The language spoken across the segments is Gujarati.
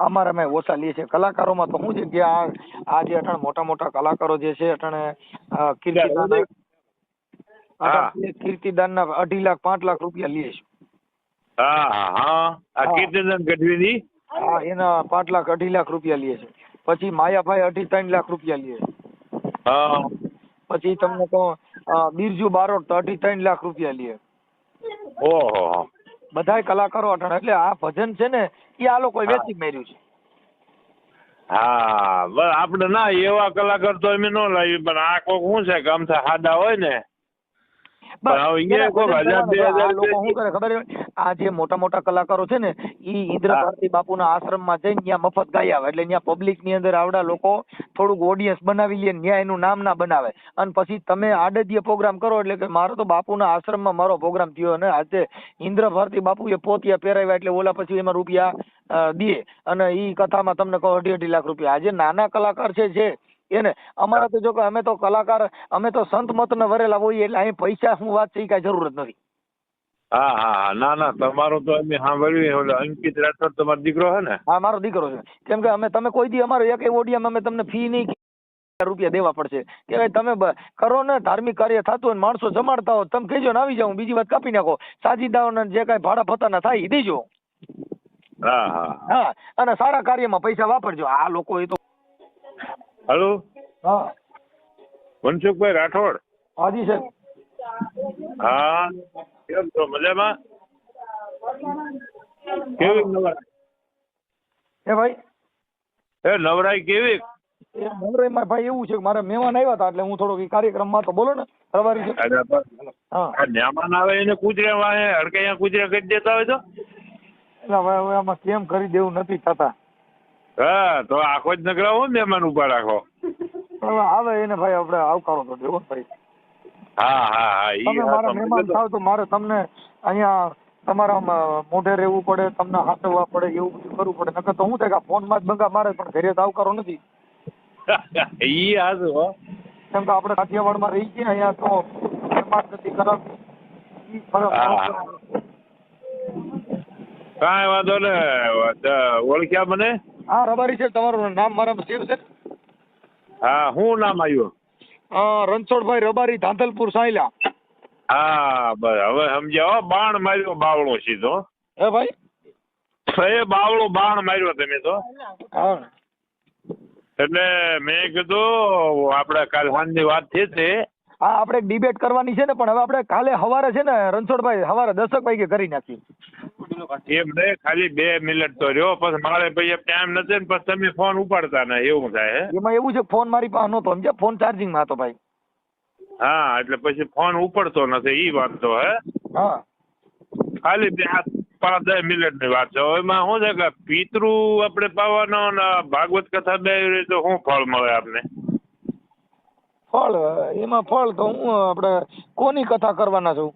અમારે અમે ઓછા લઈએ છીએ. કલાકારોમાં તો શું છે કે આ જે અટાણે મોટા મોટા કલાકારો જે છે અટાણે કીર્તિદાન કીર્તિદાનના 2.5 લાખ 5 લાખ રૂપિયા લઈએ છે. આ કીર્તિદાન ગઢવીની એના 5 લાખ 2.5 લાખ રૂપિયા લઈએ છે. પછી માયાભાઈ 2.5 લાખ રૂપિયા લઈએ છે. પછી તમને કહો બિરજુ બારોટ તો 2.5 લાખ રૂપિયા લઈએ. ઓહો બધાય કલાકારો અટાણે એટલે આ ભજન છે ને એ આ લોકો વેચી માર્યું છે. હા બસ આપણે ના એવા કલાકાર તો અમે ન લાવી, પણ આ કોક શું છે કે આમથા સાદા હોય ને આ જે મોટા મોટા કલાકારો છે ને ઈ ઇન્દ્ર ભારતી બાપુના આશ્રમમાં જઈને ત્યાં મફત ગાઈ આવે, એટલે ત્યાં પબ્લિક ની અંદર આવડા લોકો થોડુંક ઓડિયન્સ બનાવી લે, ત્યાં એનું નામ ના બનાવે, અને પછી તમે આડદીય પ્રોગ્રામ કરો એટલે કે મારો તો બાપુના આશ્રમમાં મારો પ્રોગ્રામ થયો અને આજે ઇન્દ્ર ભારતી બાપુએ પોતિયા પહેરાવ્યા એટલે ઓલા પછી એમાં રૂપિયા દે અને ઈ કથામાં તમને કહો 2.5 લાખ રૂપિયા. આજે નાના કલાકાર છે એને અમારા તો જો કે અમે તો કલાકાર અમે તો સંત મત ને વરેલા હોઈએ એટલે અહીં પૈસા શું વાત છે એ કઈ જરૂર જ નથી. હા ના તમારું તો અમે સાંભળ્યું અંકિત રાઠોડ તમારો દીકરો છે ને? હા મારો દીકરો છે. કેમ કે અમે તમે કોઈ દી અમારો એક ઓડિયામાં અમે તમને ફી નહીં રૂપિયા દેવા પડશે કે ભાઈ તમે કરો ને ધાર્મિક કાર્ય થતું હોય માણસો જમાડતા હો તમે કહેજો ને આવી જાઉં, બીજી વાત કાપી નાખો, સાજીદાઓ ને જે કઈ ભાડા ફતાના થાય એ દેજો. હા અને સારા કાર્યમાં પૈસા વાપરજો. આ લોકો એ તો હેલો હા મનસુખભાઈ રાઠોડ. હાજી સાહેબ. હા કેમ છો? મજામાં? કેવી નવરાઈ? ભાઈ નવરાઈ કેવી? નવરાઈમાં ભાઈ એવું છે કે મારે મહેમાન આવ્યા હતા એટલે હું થોડોક કાર્યક્રમમાં તો બોલો ને રવારી છે. મહેમાન આવે એને કૂતરા વાહે હડકૈયા કૂતરા કરી દેતા હોય તો એટલે હવે આમાં કેમ કરી દેવું નથી થતા. હા તો આખો જ નગરાવો મહેમાન ઉભા રાખો. હવે આવે એને ભાઈ આપણે આવકારો તો દેવો ભાઈ. હા તમે મારા મહેમાન થાવ તો મારે તમને અહીંયા તમારા મોઢે રહેવું પડે, તમને હાથવવા પડે, એવું બધું કરવું પડે. નકર તો શું થાય કે ફોનમાં જ બંગા મારે પણ ઘરે તો આવકારો નથી. ઈ હાજુ હો. કેમ કે આપણે કાઠિયાવાડમાં રહી છીએ અહીંયા તો મહેમાન નથી કરાવતી. કાંઈ વાંધો ને ઓળખ્યા મને? હા રબારી છે. તમારું નામ મારા સેવ છે? હા શું નામ આવ્યું? રણછોડભાઈ રબારી ધાંધલપુર સાયલા. હા બસ હવે સમજ્યા. બાણ માર્યો બાવળો સીધો. હે ભાઈ? એ બાવળો બાણ માર્યો તમે તો. હા એટલે મેં કીધું આપણે કાલ સાંજની વાત થઈ હતી. હા આપણે ડિબેટ કરવાની છે ને, પણ હવે આપણે કાલે સવારે છે ને રણછોડભાઈ સવારે 10 વાગે કરી નાખી. એમ નહીં, ખાલી 2 મિનિટ તો રહ્યો, પછી મારે પછી ટાઈમ નથી ને પછી તમે ફોન ઉપાડતા ને એવું થાય. એમાં એવું છે ફોન મારી પાસે નહોતો સમજ્યા, ફોન ચાર્જિંગમાં હતો ભાઈ. હા એટલે પછી ફોન ઉપડતો નથી એ વાત તો હે. હા ખાલી 5-10 મિનિટની વાત છે. એમાં શું છે કે પિતૃ આપણે પાવાનો ને ભાગવત કથા બે તો શું ફળ મળે આપને? ફળ એમાં ફળ તો હું આપણે કોની કથા કરવાના છું?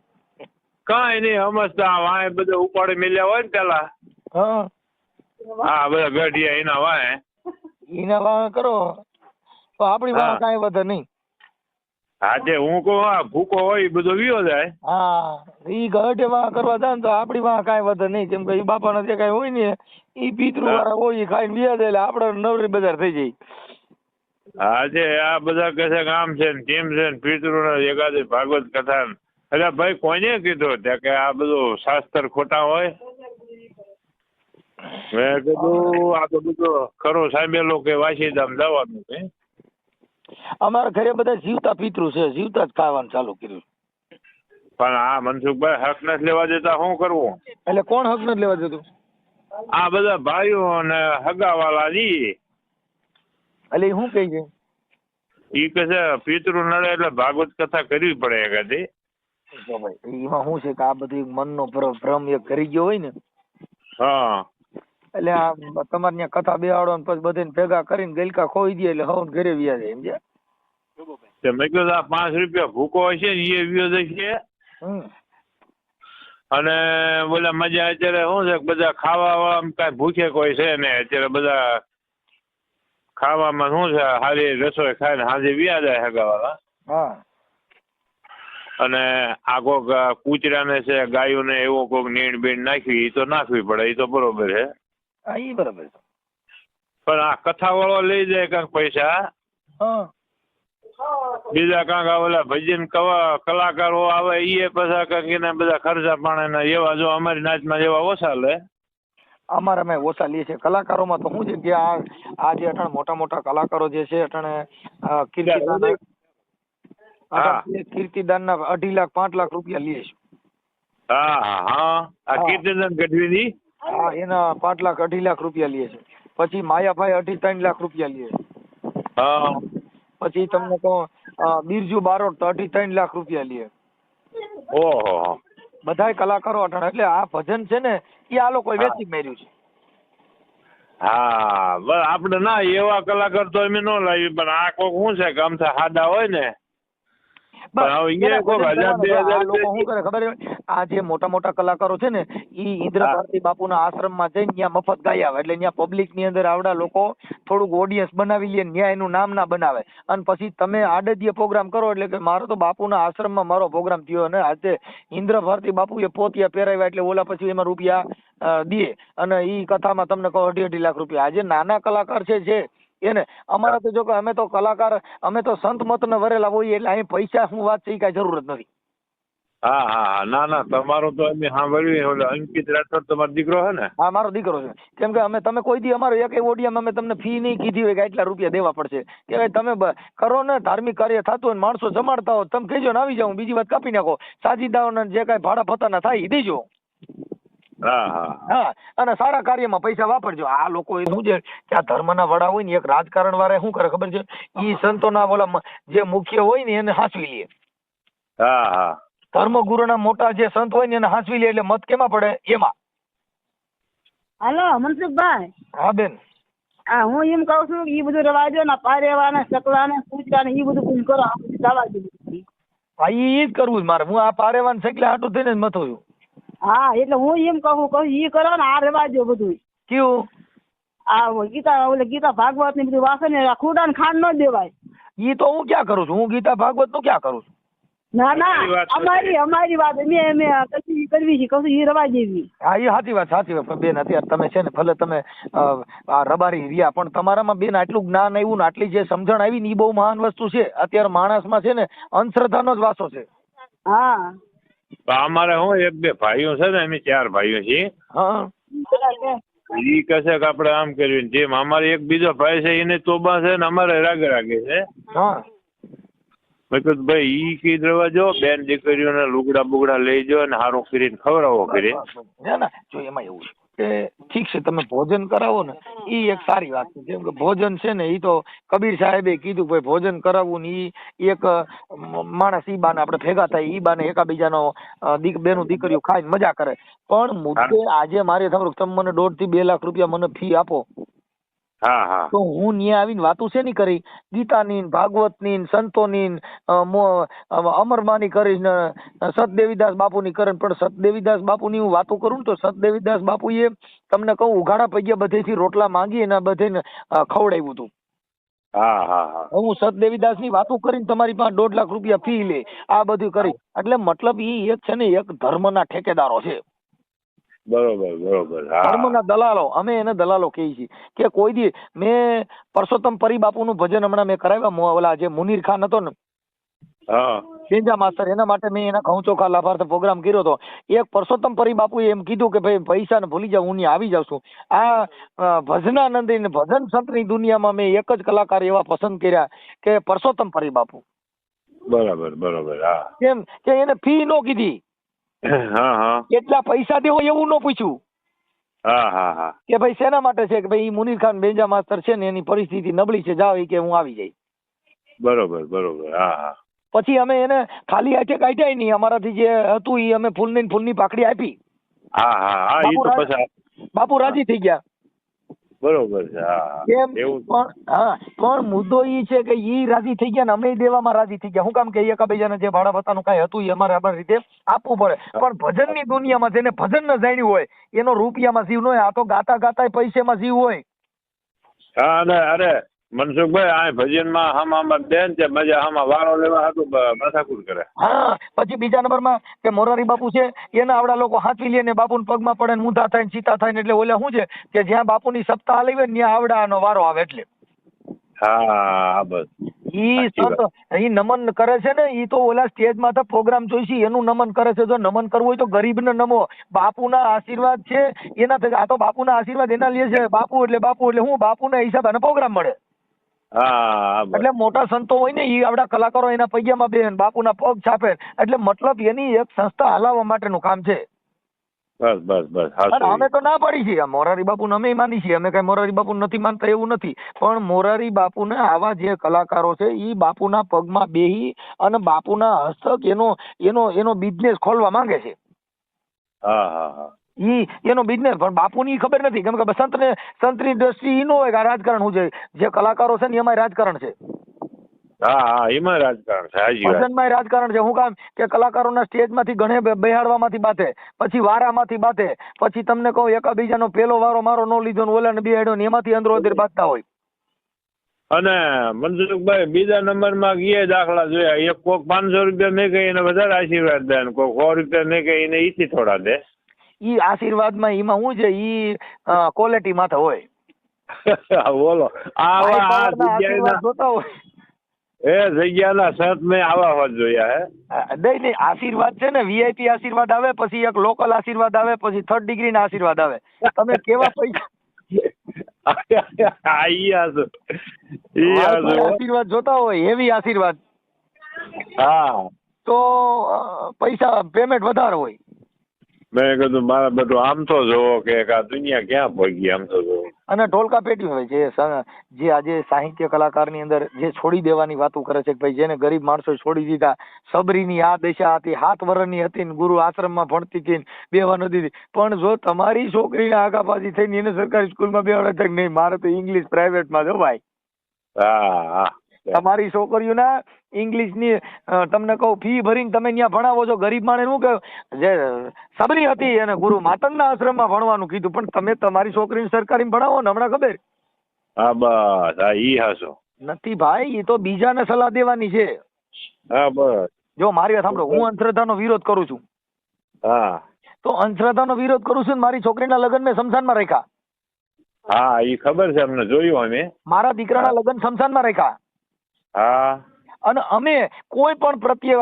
કાંઈ નહીં સમજતા વાંહે બધે ઉપાડી મેલ્યા હોય ને પેલા. હા બધા ગઢિયા એના વાંહે. એના વાંહે કરો તો આપણી વાંહે કાંઈ વધે નહીં. હા જે હું કહું ભૂકો હોય એ બધો વિયો જાય. હા ઈ ગઢે વાંહે કરવા જાય ને તો આપણી વાંહે કાંઈ વધે નહીં. કેમ કે એ બાપાના જે કાંઈ હોય ને એ પિતૃ વાળા હોય એ ખાઈને વ્યા જાય એટલે આપણે નવરી બજાર થઈ જાય. આજે આ બધા કહે છે કે આમ છે ને તેમ છે ને પિતૃ એકાદી ભાગવત કથા. એટલે ભાઈ કોઈને કીધું ત્યાં કે આ બધું શાસ્ત્ર ખોટા હોય? મેં કીધું આ તો બધું ખરો સાંભળેલો કે વાસીધામ જવાનું છે. અમારા ઘરે બધા જીવતા પિતૃ છે, જીવતા જ ખાવાનું ચાલુ કર્યું. પણ આ મનસુખભાઈ હક નથી લેવા દેતા શું કરવું? એટલે કોણ હક નથી લેવા દેતું? આ બધા ભાઈઓ અને હગાવાલા જી. એટલે શું કહે છે? ઈ કે છે પિતૃ નડે એટલે ભાગવત કથા કરવી પડે એકાદી. એમાં શું છે કે આ બધી મનનો ભ્રમ એક કરી ગયો હોય ને. હા એટલે આ તમારે ત્યાં કથા બેહાડો ને પછી બધાને ભેગા કરીને ગલકા ખોઈ દે એટલે હવે ઘરે વ્યા જાય સમજ્યા. મેં કીધું આ 5 રૂપિયા ભૂકો હશે ને એ વ્યો જશે. અને બોલા મજા અત્યારે શું છે બધા ખાવા વાળા કઈ ભૂખે કોઈ છે ને અત્યારે બધા ખાવામાં શું છે સારી રસોઈ ખાઈને સાંજે વ્યા જાય હગાવાળા. હા અને આ કોક કૂતરાને છે ગાયોને એવો કોક નીણ બીણ નાખવી એ તો નાખવી પડે, એ તો બરોબર છે. હા એ બરાબર છે. પણ આ કથા વાળો લઈ જાય કાંક પૈસા, હા બીજા કાંક ઓલા ભજન કલાકારો આવે એ પાછા કાંક એના બધા ખર્ચા પાણીના એવા, જો અમારી નાચમાં એવા ઓછા લે. અમારા મેં ઓછા લે છે. કલાકારોમાં તો શું છે કે આ જે અટાણે મોટા મોટા કલાકારો જે છે અટાણે કીર્તિદાન હા. કીર્તિદાન ના 2.5 લાખ 5 લાખ રૂપિયા લે છે. હા હા હા. આ કીર્તિદાન ગઢવીની હા એના 5 લાખ 2.5 લાખ રૂપિયા લે છે. પછી માયાભાઈ 2.5 લાખ રૂપિયા લે છે. હા. પછી તમને કહો બિરજુ બારોટ તો 2.5 લાખ રૂપિયા લે. ઓહો. બધાય કલાકારો અટાણે એટલે આ ભજન છે ને એ આ લોકો વેચી માર્યું છે. હા બસ આપણે ના એવા કલાકાર તો અમે ન લાવી, પણ આ કોક શું છે કે આમથા સાદા હોય ને, પણ હવે એ કોક 1000 2000 લોકો શું કરે ખબર છે? આ જે મોટા મોટા કલાકારો છે ને ઈ ઇન્દ્ર ભારતી બાપુના આશ્રમમાં જઈને ત્યાં મફત ગાઈ આવે, એટલે ત્યાં પબ્લિક ની અંદર આવડા લોકો થોડુંક ઓડિયન્સ બનાવી લે, ત્યાં એનું નામ ના બનાવે, અને પછી તમે આડદીય પ્રોગ્રામ કરો એટલે કે મારો તો બાપુના આશ્રમમાં મારો પ્રોગ્રામ થયો અને આજે ઇન્દ્ર ભારતી બાપુએ પોતિયા પહેરાવ્યા એટલે ઓલા પછી એમાં રૂપિયા દે, અને ઈ કથામાં તમને કહો 2.5 લાખ રૂપિયા. આજે નાના કલાકાર છે એને અમારા તો જો કે અમે તો કલાકાર, અમે તો સંત મત ને વરેલા હોઈએ એટલે અહીં પૈસા શું વાત છે એ કઈ જરૂર જ નથી. હા હા ના ના તમારું તો અમે સાંભળ્યું, ઓલો અંકિત રાઠોડ તમારો દીકરો છે ને? હા મારો દીકરો છે. કેમ કે તમે કોઈ દી અમારો એક ઓડિયામાં અમે તમને ફી નહીં કીધી હોય કે આટલા રૂપિયા દેવા પડશે, કે ભાઈ તમે કરો ને ધાર્મિક કાર્ય થતું હોય માણસો જમાડતા હોય તમે કહેજો ને આવી જાઉં, બીજી વાત કાપી નાખો, સાજીદાઓને જે કાંઈ ભાડા ફતાના થાય એ દેજો. હા હા હા અને સારા કાર્યમાં પૈસા વાપરજો. આ લોકો એ શું છે કે આ ધર્મના વડા હોય ને એક રાજકારણ વાળા શું કરે ખબર છે? ઈ સંતોના ઓલા જે મુખ્ય હોય ને એને હાંસવી લે. હા હા. ધર્મગુરુના મોટા જે સંત હોય ને એને હાંસવી લે એટલે મત કેમાં પડે? એમાં. હાલો મનસુખભાઈ. હા બેન. હા હું એમ કહું છું કે એ બધું રવા દો ને, પારેવા ને ચકલા ને કૂતરા ને એ બધું કરો, આ બધું જવા દો. હા ઈ જ કરવું મારે. હું આ પારેવાન છે હાટું થઈને જ મથું છું. હા એટલે હું એમ કહું ઈ કરો ને, આ રવા દો બધું. કેવું? આ ગીતા ભાગવત ને બધું વાંચે ને ખુડા ને ખાંડ ન દેવાય. ઈ તો હું ક્યાં કરું છું? હું ગીતા ભાગવત નું ક્યાં કરું છું? ના ના અમારી વાત અમે કશું કરવી છે, કશું ઈ રવા દેવી. હા એ સાચી વાત બેન. અત્યારે તમે છે ને ભલે તમે આ રબારી રહ્યા, પણ તમારામાં બેન આટલું જ્ઞાન આવ્યું ને આટલી જે સમજણ આવી ને એ બહુ મહાન વસ્તુ છે. અત્યારે માણસમાં છે ને અંધશ્રદ્ધાનો જ વાસો છે. હા અમારે હું 1-2 ભાઈઓ છે ને, અમે 4 ભાઈઓ છીએ. હા ઈ કહે છે કે આપણે આમ કર્યું, જેમ અમારે એક બીજો ભાઈ છે એને તોબા છે ને અમારે રાગે છે. હા મેં કીધું ભાઈ ઈ કીધ રવા જો, બેન દીકરીઓને લુગડા બુગડા લઈ જાઓ ને સારું કરીને ખવડાવો કરી. ના ના જો એમાં એવું છે કે ઠીક છે તમે ભોજન કરાવો ને ઈ એક સારી વાત છે. જેમ કે ભોજન છે ને ઈ તો કબીર સાહેબે કીધું ભાઈ ભોજન કરાવવું ને ઈ એક માણસ ઈ બાને આપણે ભેગા થાય, ઈ બાને એકાબીજાનો બેનું દીકરીઓ ખાઈને મજા કરે. પણ મુદ્દે આજે મારે તમારું તમે મને 1.5 થી 2 લાખ રૂપિયા મને ફી આપો, હા હા. તો હું ન્યા આવીને વાતું છે ની કરી ગીતાની ભાગવતની સંતોની અમરમાની કરીશ ને સતદેવીદાસ બાપુની કરે, પણ સતદેવીદાસ બાપુની હું વાતો કરું ને તો સતદેવીદાસ બાપુએ તમને કહું ઉઘાડા પૈયા બધેથી રોટલા માંગી અને બધેને ખવડાવ્યું હતું. હા હા હા. હું સતદેવીદાસ ની વાતો કરીને તમારી પાસે 1.5 લાખ રૂપિયા ફી લે, આ બધું કરી. એટલે મતલબ ઈ એક છે ને એક ધર્મના ઠેકેદારો છે. બરોબર બરોબર. ધર્મના દલાલો, અમે એને દલાલો કહીએ છીએ. કે કોઈ દી મેં પરસોત્તમ પરી બાપુનું ભજન હમણાં મેં કરાવ્યા, ઓલા જે મુનીર ખાન હતો ને બેંજા માસ્ટર, એના માટે મેં એના ઘઉં ચોખા લાભાર્થ પ્રોગ્રામ કર્યો હતો. એક પરસોત્તમ પરી બાપુએ એમ કીધું કે ભાઈ પૈસા ને ભૂલી જાવ, હું ત્યાં આવી જાઉં છું. આ ભજનાનંદી ને ભજન સંતની દુનિયામાં મેં એક જ કલાકાર એવા પસંદ કર્યા કે પરસોત્તમ પરી બાપુ. બરાબર બરોબર. હા. કેમ કે એને ફી નો કીધી, હા હા. એટલા પૈસા દેવો એવું ન પૂછ્યું. હા હા હા. કે ભાઈ શેના માટે છે? કે ભાઈ મુનીર ખાન બેંજા માસ્ટર છે ને એની પરિસ્થિતિ નબળી છે, જાવ કે હું આવી જાય. બરોબર બરોબર. હા હા. પછી અમે એને ખાલી હાથે કાઢ્યા નહીં, અમારાથી જે હતું એ અમે ફૂલની પાકડી આપી. હા હા હા. ઈ તો પછી બાપુ રાજી થઈ ગયા. બરોબર છે. હા કેમ? એવું. પણ મુદ્દો ઈ છે કે ઈ રાજી થઈ ગયા ને અમે દેવામાં રાજી થઈ ગયા. શું કામ કે એકાબીજાને જે ભાડા ભત્તાનું કાંઈ હતું એ અમારી રીતે આપવું પડે. પણ ભજનની દુનિયામાં જેને ભજન ન જાણ્યું હોય એનો રૂપિયામાં જીવ ન હોય. આ તો ગાતા ગાતા પૈસામાં જીવ હોય. હા અરે મનસુખભાઈ આ ભજનમાં આમાં બેન છે મજા આમાં વારો લેવા હતું માથાકૂટ કરે. હા પછી બીજા નંબરમાં કે મોરારી બાપુ છે એના આવડા લોકો હાથવી લે ને બાપુને પગમાં પડે ને ઊંધા થાય ને સીતા થાય ને એટલે ઓલા શું છે કે જ્યાં બાપુની સપ્તાહ હાલી હોય ને ત્યાં આવડાનો વારો આવે એટલે હા બસ ઈ સંત ઈ નમન કરે છે ને ઈ તો ઓલા સ્ટેજ માં તો પ્રોગ્રામ જોઈશે એનું નમન કરે છે. જો નમન કરવું હોય તો ગરીબને નમો. બાપુના આશીર્વાદ છે એના આ તો બાપુના આશીર્વાદ એના લે છે. બાપુ એટલે હું બાપુના હિસાબે અને પ્રોગ્રામ મળે. હા બસ એટલે મોટા સંતો હોય ને ઈ આપડા કલાકારો એના પૈયામાં બેન બાપુના પગ છાપે એટલે મતલબ એની એક સંસ્થા હલાવવા માટેનું કામ છે. બસ બસ બસ અને અમે હા તો ના પાડી છીએ મોરારી બાપુને અમે માની છીએ. અમે કઈ મોરારી બાપુ નથી માનતા એવું નથી. પણ મોરારી બાપુને આવા જે કલાકારો છે ઈ બાપુના પગમાં બેહી અને બાપુના હસ્તક એનો બિઝનેસ ખોલવા માંગે છે. હા હા હા ઈ એનો બિઝનેસ પણ બાપુની ખબર નથી કેમ કે સંતની દ્રષ્ટિ ઈ નો હોય કે આ રાજકારણ શું છે. જે કલાકારો છે ને એમાં રાજકારણ છે. હા હા એમાં રાજકારણ છે. હાજી વાત. ભજનમાં રાજકારણ છે. હું કામ કે કલાકારોના સ્ટેજમાંથી ઘણે બેહાડવામાંથી બાતે પછી વારામાંથી બાતે પછી તમને કહું એકાબીજાનો પેલો વારો મારો નો લીધો ને ઓલાને બેહાડ્યો ને એમાંથી અંદરો અંદર બાંધતા હોય. અને મનસુખભાઈ બીજા નંબરમાં એ દાખલા જોયા એક કોક 500 રૂપિયા મેં કઈ એને વધારે આશીર્વાદ દે ને કોક 100 રૂપિયા મેં કઈ એને ઈથી થોડા દે. ઈ આશીર્વાદમાં એમાં શું છે ઈ ક્વોલિટી માથે હોય. બોલો આવા આ આશીર્વાદ જોતા હોય જગ્યાના સંત મેં આવા હોત જોયા હે. નહીં આશીર્વાદ છે ને વીઆઈપી આશીર્વાદ આવે પછી એક લોકલ આશીર્વાદ આવે પછી 3rd ડિગ્રી ના આશીર્વાદ આવે. તમે કેવા પૈસા આશીર્વાદ જોતા હોય હેવી આશીર્વાદ હા તો પૈસા પેમેન્ટ વધારે હોય. મેં કીધું મારા બધું આમ તો જોવો કે આ દુનિયા ક્યાં પહોંચી આમ તો જોવો. અને ઢોલકા પેટી હોય જે આજે સાહિત્ય કલાકારની અંદર જે છોડી દેવાની વાતો કરે છે કે ભાઈ જેને ગરીબ માણસો છોડી દીધા. સબરીની આ દશા હતી 7 વર્ષની હતી ને ગુરુ આશ્રમમાં ભણતી હતી ને બેવા નતી. પણ જો તમારી છોકરીને આગાપાછી થઈને એને સરકારી સ્કૂલમાં બેવાડે છે નહીં મારે તો ઇંગ્લિશ પ્રાઇવેટમાં જો ભાઈ. હા હા તમારી છોકરીઓના ઇંગ્લિશની તમને કહું ફી ભરીને તમે ત્યાં ભણાવો છો. ગરીબ માણસ શું કહ્યું જે સબરી હતી અને ગુરુ માતંગના આશ્રમમાં ભણવાનું કીધું પણ તમે તમારી છોકરીને સરકારી ભણાવો ને હમણાં ખબર. હા બસ હા ઈ હાસો નથી ભાઈ એ તો બીજાને સલાહ દેવાની છે. હા બસ જો મારી વાત સાંભળો હું અંધશ્રદ્ધાનો વિરોધ કરું છું. હા તો અંધશ્રદ્ધાનો વિરોધ કરું છું ને મારી છોકરીના લગ્ન મેં શમશાનમાં રાખ્યા. હા ઈ ખબર છે અમને જોયું અમે. મારા દીકરાના લગ્ન શમશાનમાં રાખ્યા. હા અને અમે કોઈ પણ પ્રત્યે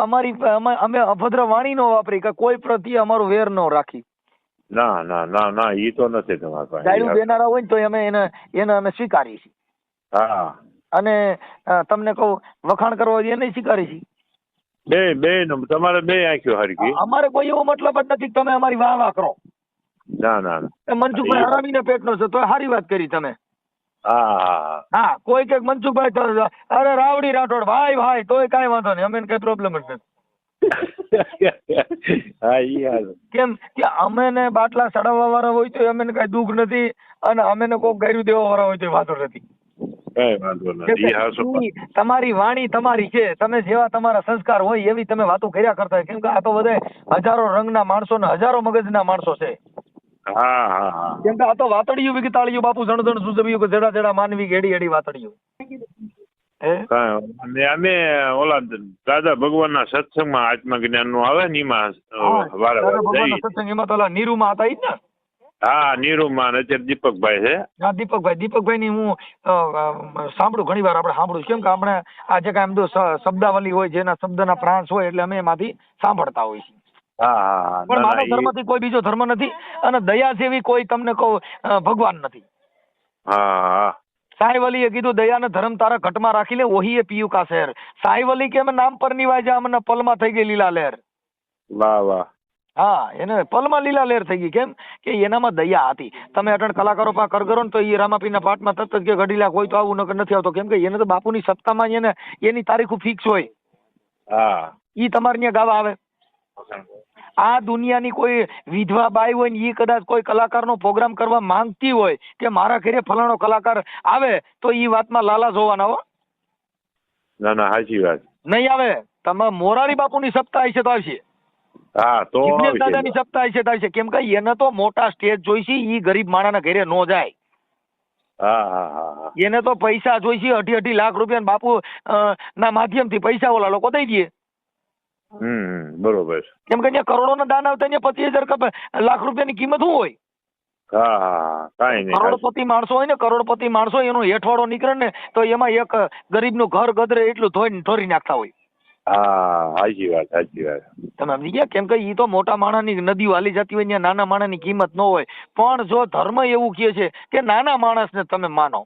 અમે અભદ્ર વાણી નો વાપરી કે કોઈ પ્રત્યે અમારું વેર ન રાખી. ના ના ના ના ઈ તો નથી તમારા પાસે. ગાયું દેનારા હોય ને તો અમે એને અમે સ્વીકારીએ છીએ. હા અને તમને કહું વખાણ કરવા એને સ્વીકારી છીએ. બે તમારે બે આંખ્યો હરકી. અમારે કોઈ એવો મતલબ જ નથી તમે અમારી વાહ વાહ કરો. ના ના ના મનસુખભાઈ હરામીને પેટનો છે તો સારી વાત કરી તમે. હા હા કોઈ કે મનસુખભાઈ અરે રાવડી રાઠોડ ભાઈ તોય કાંઈ વાંધો નહીં અમે કઈ પ્રોબ્લેમ જ નથી. હા ઈ હાલ કેમ કે અમે ને બાટલા ચડાવવા વાળા હોય તો અમે કઈ દુઃખ નથી અને અમે ને કોઈ ગાયરું દેવા વાળા હોય તો વાંધો નથી. કઈ વાંધો નથી. તમારી વાણી તમારી છે. તમે જેવા તમારા સંસ્કાર હોય એવી તમે વાતો કર્યા કરતા હોય. કેમ કે આ તો બધા હજારો રંગના માણસો ને હજારો મગજના માણસો છે. હા હા હા કેમ કે આ તો વાતડિયું વિગતાળિયું બાપુ જણ સુજવ્યું કે જડા જડા માનવી ઘેડી ઘેડી વાતડિયું. અમે ઓલા દાદા ભગવાનના સત્સંગમાં આત્મજ્ઞાન નું આવે ને એમાં સત્સંગ એમાં તો નીરુમાં હતા ને. હા નીરુમાં અત્યારે દીપકભાઈ છે. હા દીપકભાઈ ની હું સાંભળું ઘણી વાર આપણે સાંભળું. કેમ કે આપણે આ જે કાંઈ શબ્દાવલી હોય જેના શબ્દના પ્રાંસ હોય એટલે અમે એમાંથી સાંભળતા હોઈએ છીએ. પણ માનવ ધર્મથી કોઈ બીજો ધર્મ નથી અને દયા જેવી કોઈ તમને કહું ભગવાન નથી. હા સાહેબ અલીએ કીધું દયાને ધર્મ તારા ઘટમાં રાખી લે ઓહી એ પીયુ કા શહેર. સાહેબ અલી કે અમે નામ પર નિવાય જા અમને પલમાં થઈ ગઈ લીલા લહેર. વાહ વાહ. હા એને પલમાં લીલા લહેર થઈ ગઈ. કેમ કે એનામાં દયા હતી. તમે અટણ કલાકારો પા કરગરો ને તો એ રામાપીના પાઠમાં તરત જ કે ઘડીલા કોઈ તો આવું નથી આવતો. કેમ કે એને તો બાપુની સત્તામાં એને એની તારીખો ફિક્સ હોય. હા ઈ તમારે ત્યાં ગાવા આવે. આ દુનિયાની કોઈ વિધવા બાઈ હોય ને એ કદાચ કોઈ કલાકારનો પ્રોગ્રામ કરવા માંગતી હોય કે મારા ઘરે ફલાણો કલાકાર આવે તો એ વાતમાં લાલા જોવાના હો. ના ના સાચી વાત. નહીં આવે. તમે મોરારી બાપુની સપ્તાહ હશે તો આવશે. હા તો દાદાની સપ્તાહ હશે તો આવશે. કેમ કે એને તો મોટા સ્ટેજ જોઈશે. ઈ ગરીબ માણાના ઘરે નો જાય. હા હા હા હા. એને તો પૈસા જોઈશે 2.5 લાખ રૂપિયા બાપુ ના માધ્યમથી પૈસા ઓલા લોકો દઈ દે. બરોબર. કેમ કે અહીંયા કરોડોના દાન આવતા અહીંયા 25,000 લાખ રૂપિયાની કિંમત શું હોય? હા હા હા, કાંઈ નહીં. કરોડપતિ માણસો હોય ને, કરોડપતિ માણસો હોય, એનો હેઠવાડો નીકળે ને તો એમાં એક ગરીબનું ઘર ગદરે એટલું ઢોરી નાખતા હોય. હા, સાચી વાત, સાચી વાત. તમે સમજી ગયા? કેમ કે ઈ તો મોટા માણસની નદીઓ હાલી જતી હોય, ત્યાં નાના માણસની કિંમત ન હોય. પણ જો ધર્મ એવું કહે છે કે નાના માણસને તમે માનો.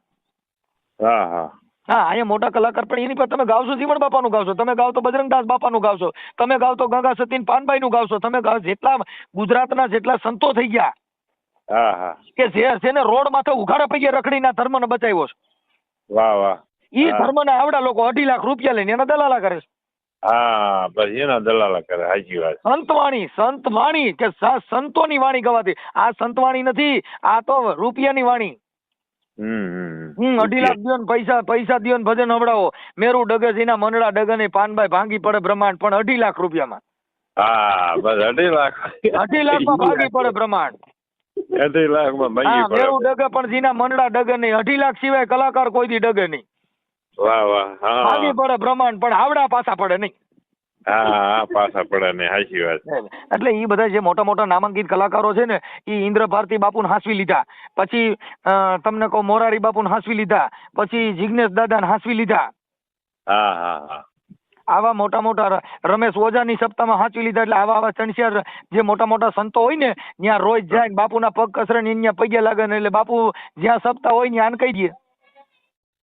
હા હા હા, અહીંયા મોટા કલાકાર પણ એની પર તમે ગાવશો જીવણ બાપાનું ગાવશો, તમે ગાવ તો બજરંગદાસ બાપાનું ગાવશો, તમે ગાવ તો ગંગા સતીન પાનભાઈનું ગાવશો, તમે ગાવ જેટલા ગુજરાતના જેટલા સંતો થઈ ગયા હા હા. કે જેને રોડ માથે ઉઘાડા પૈયે રખડીને ધર્મને બચાવ્યો છે. વાહ વાહ. ઈ ધર્મના આવડા લોકો 2.5 લાખ રૂપિયા લઈને એના દલાલા કરે છે. હા, બસ એના દલાલા કરે, સાચી વાત. સંતવાણી કે સંતોની વાણી ગવાતી. આ સંતવાણી નથી, આ તો રૂપિયાની વાણી. 2.5 લાખ દ્યો ને પૈસા દ્યો ને ભજન હવડાવો. મેરુ ડગે સીના મંડળા ડગને પાનભાઈ ભાંગી પડે બ્રહ્માંડ, પણ 2.5 લાખ રૂપિયામાં. હા, બસ 2.5 લાખ. 2.5 લાખમાં ભાંગી પડે બ્રહ્માંડ. 2.5 લાખમાં ભાંગી પડે. મેરુ ડગે પણ સીના મંડળા ડગે નહીં. 2.5 લાખ સિવાય કલાકાર કોઈ દી ડગે નહીં. વાહ વાહ. હા, ભાંગી પડે બ્રહ્માંડ, પણ આવડા પાછા પડે નહીં. હા, પાછા પડે ને, સાચી વાત. એટલે ઈ બધા જે મોટા મોટા નામાંકિત કલાકારો છે ને, ઈ ઇન્દ્ર ભારતી બાપુને હાંસવી લીધા, પછી તમને કહું મોરારી બાપુને હાંસવી લીધા, પછી જિગ્નેશ દાદાને હાંસવી લીધા. હા હા હા. આવા મોટા મોટા રમેશ ઓઝાની સપ્તાહમાં હાંચવી લીધા. એટલે આવા ચણસિયાર જે મોટા મોટા સંતો હોય ને, ત્યાં રોજ જાય ને બાપુના પગ કસરે ને ત્યાં પગે લાગે ને, એટલે બાપુ જ્યાં સપ્તાહ હોય ને આને કહી દે.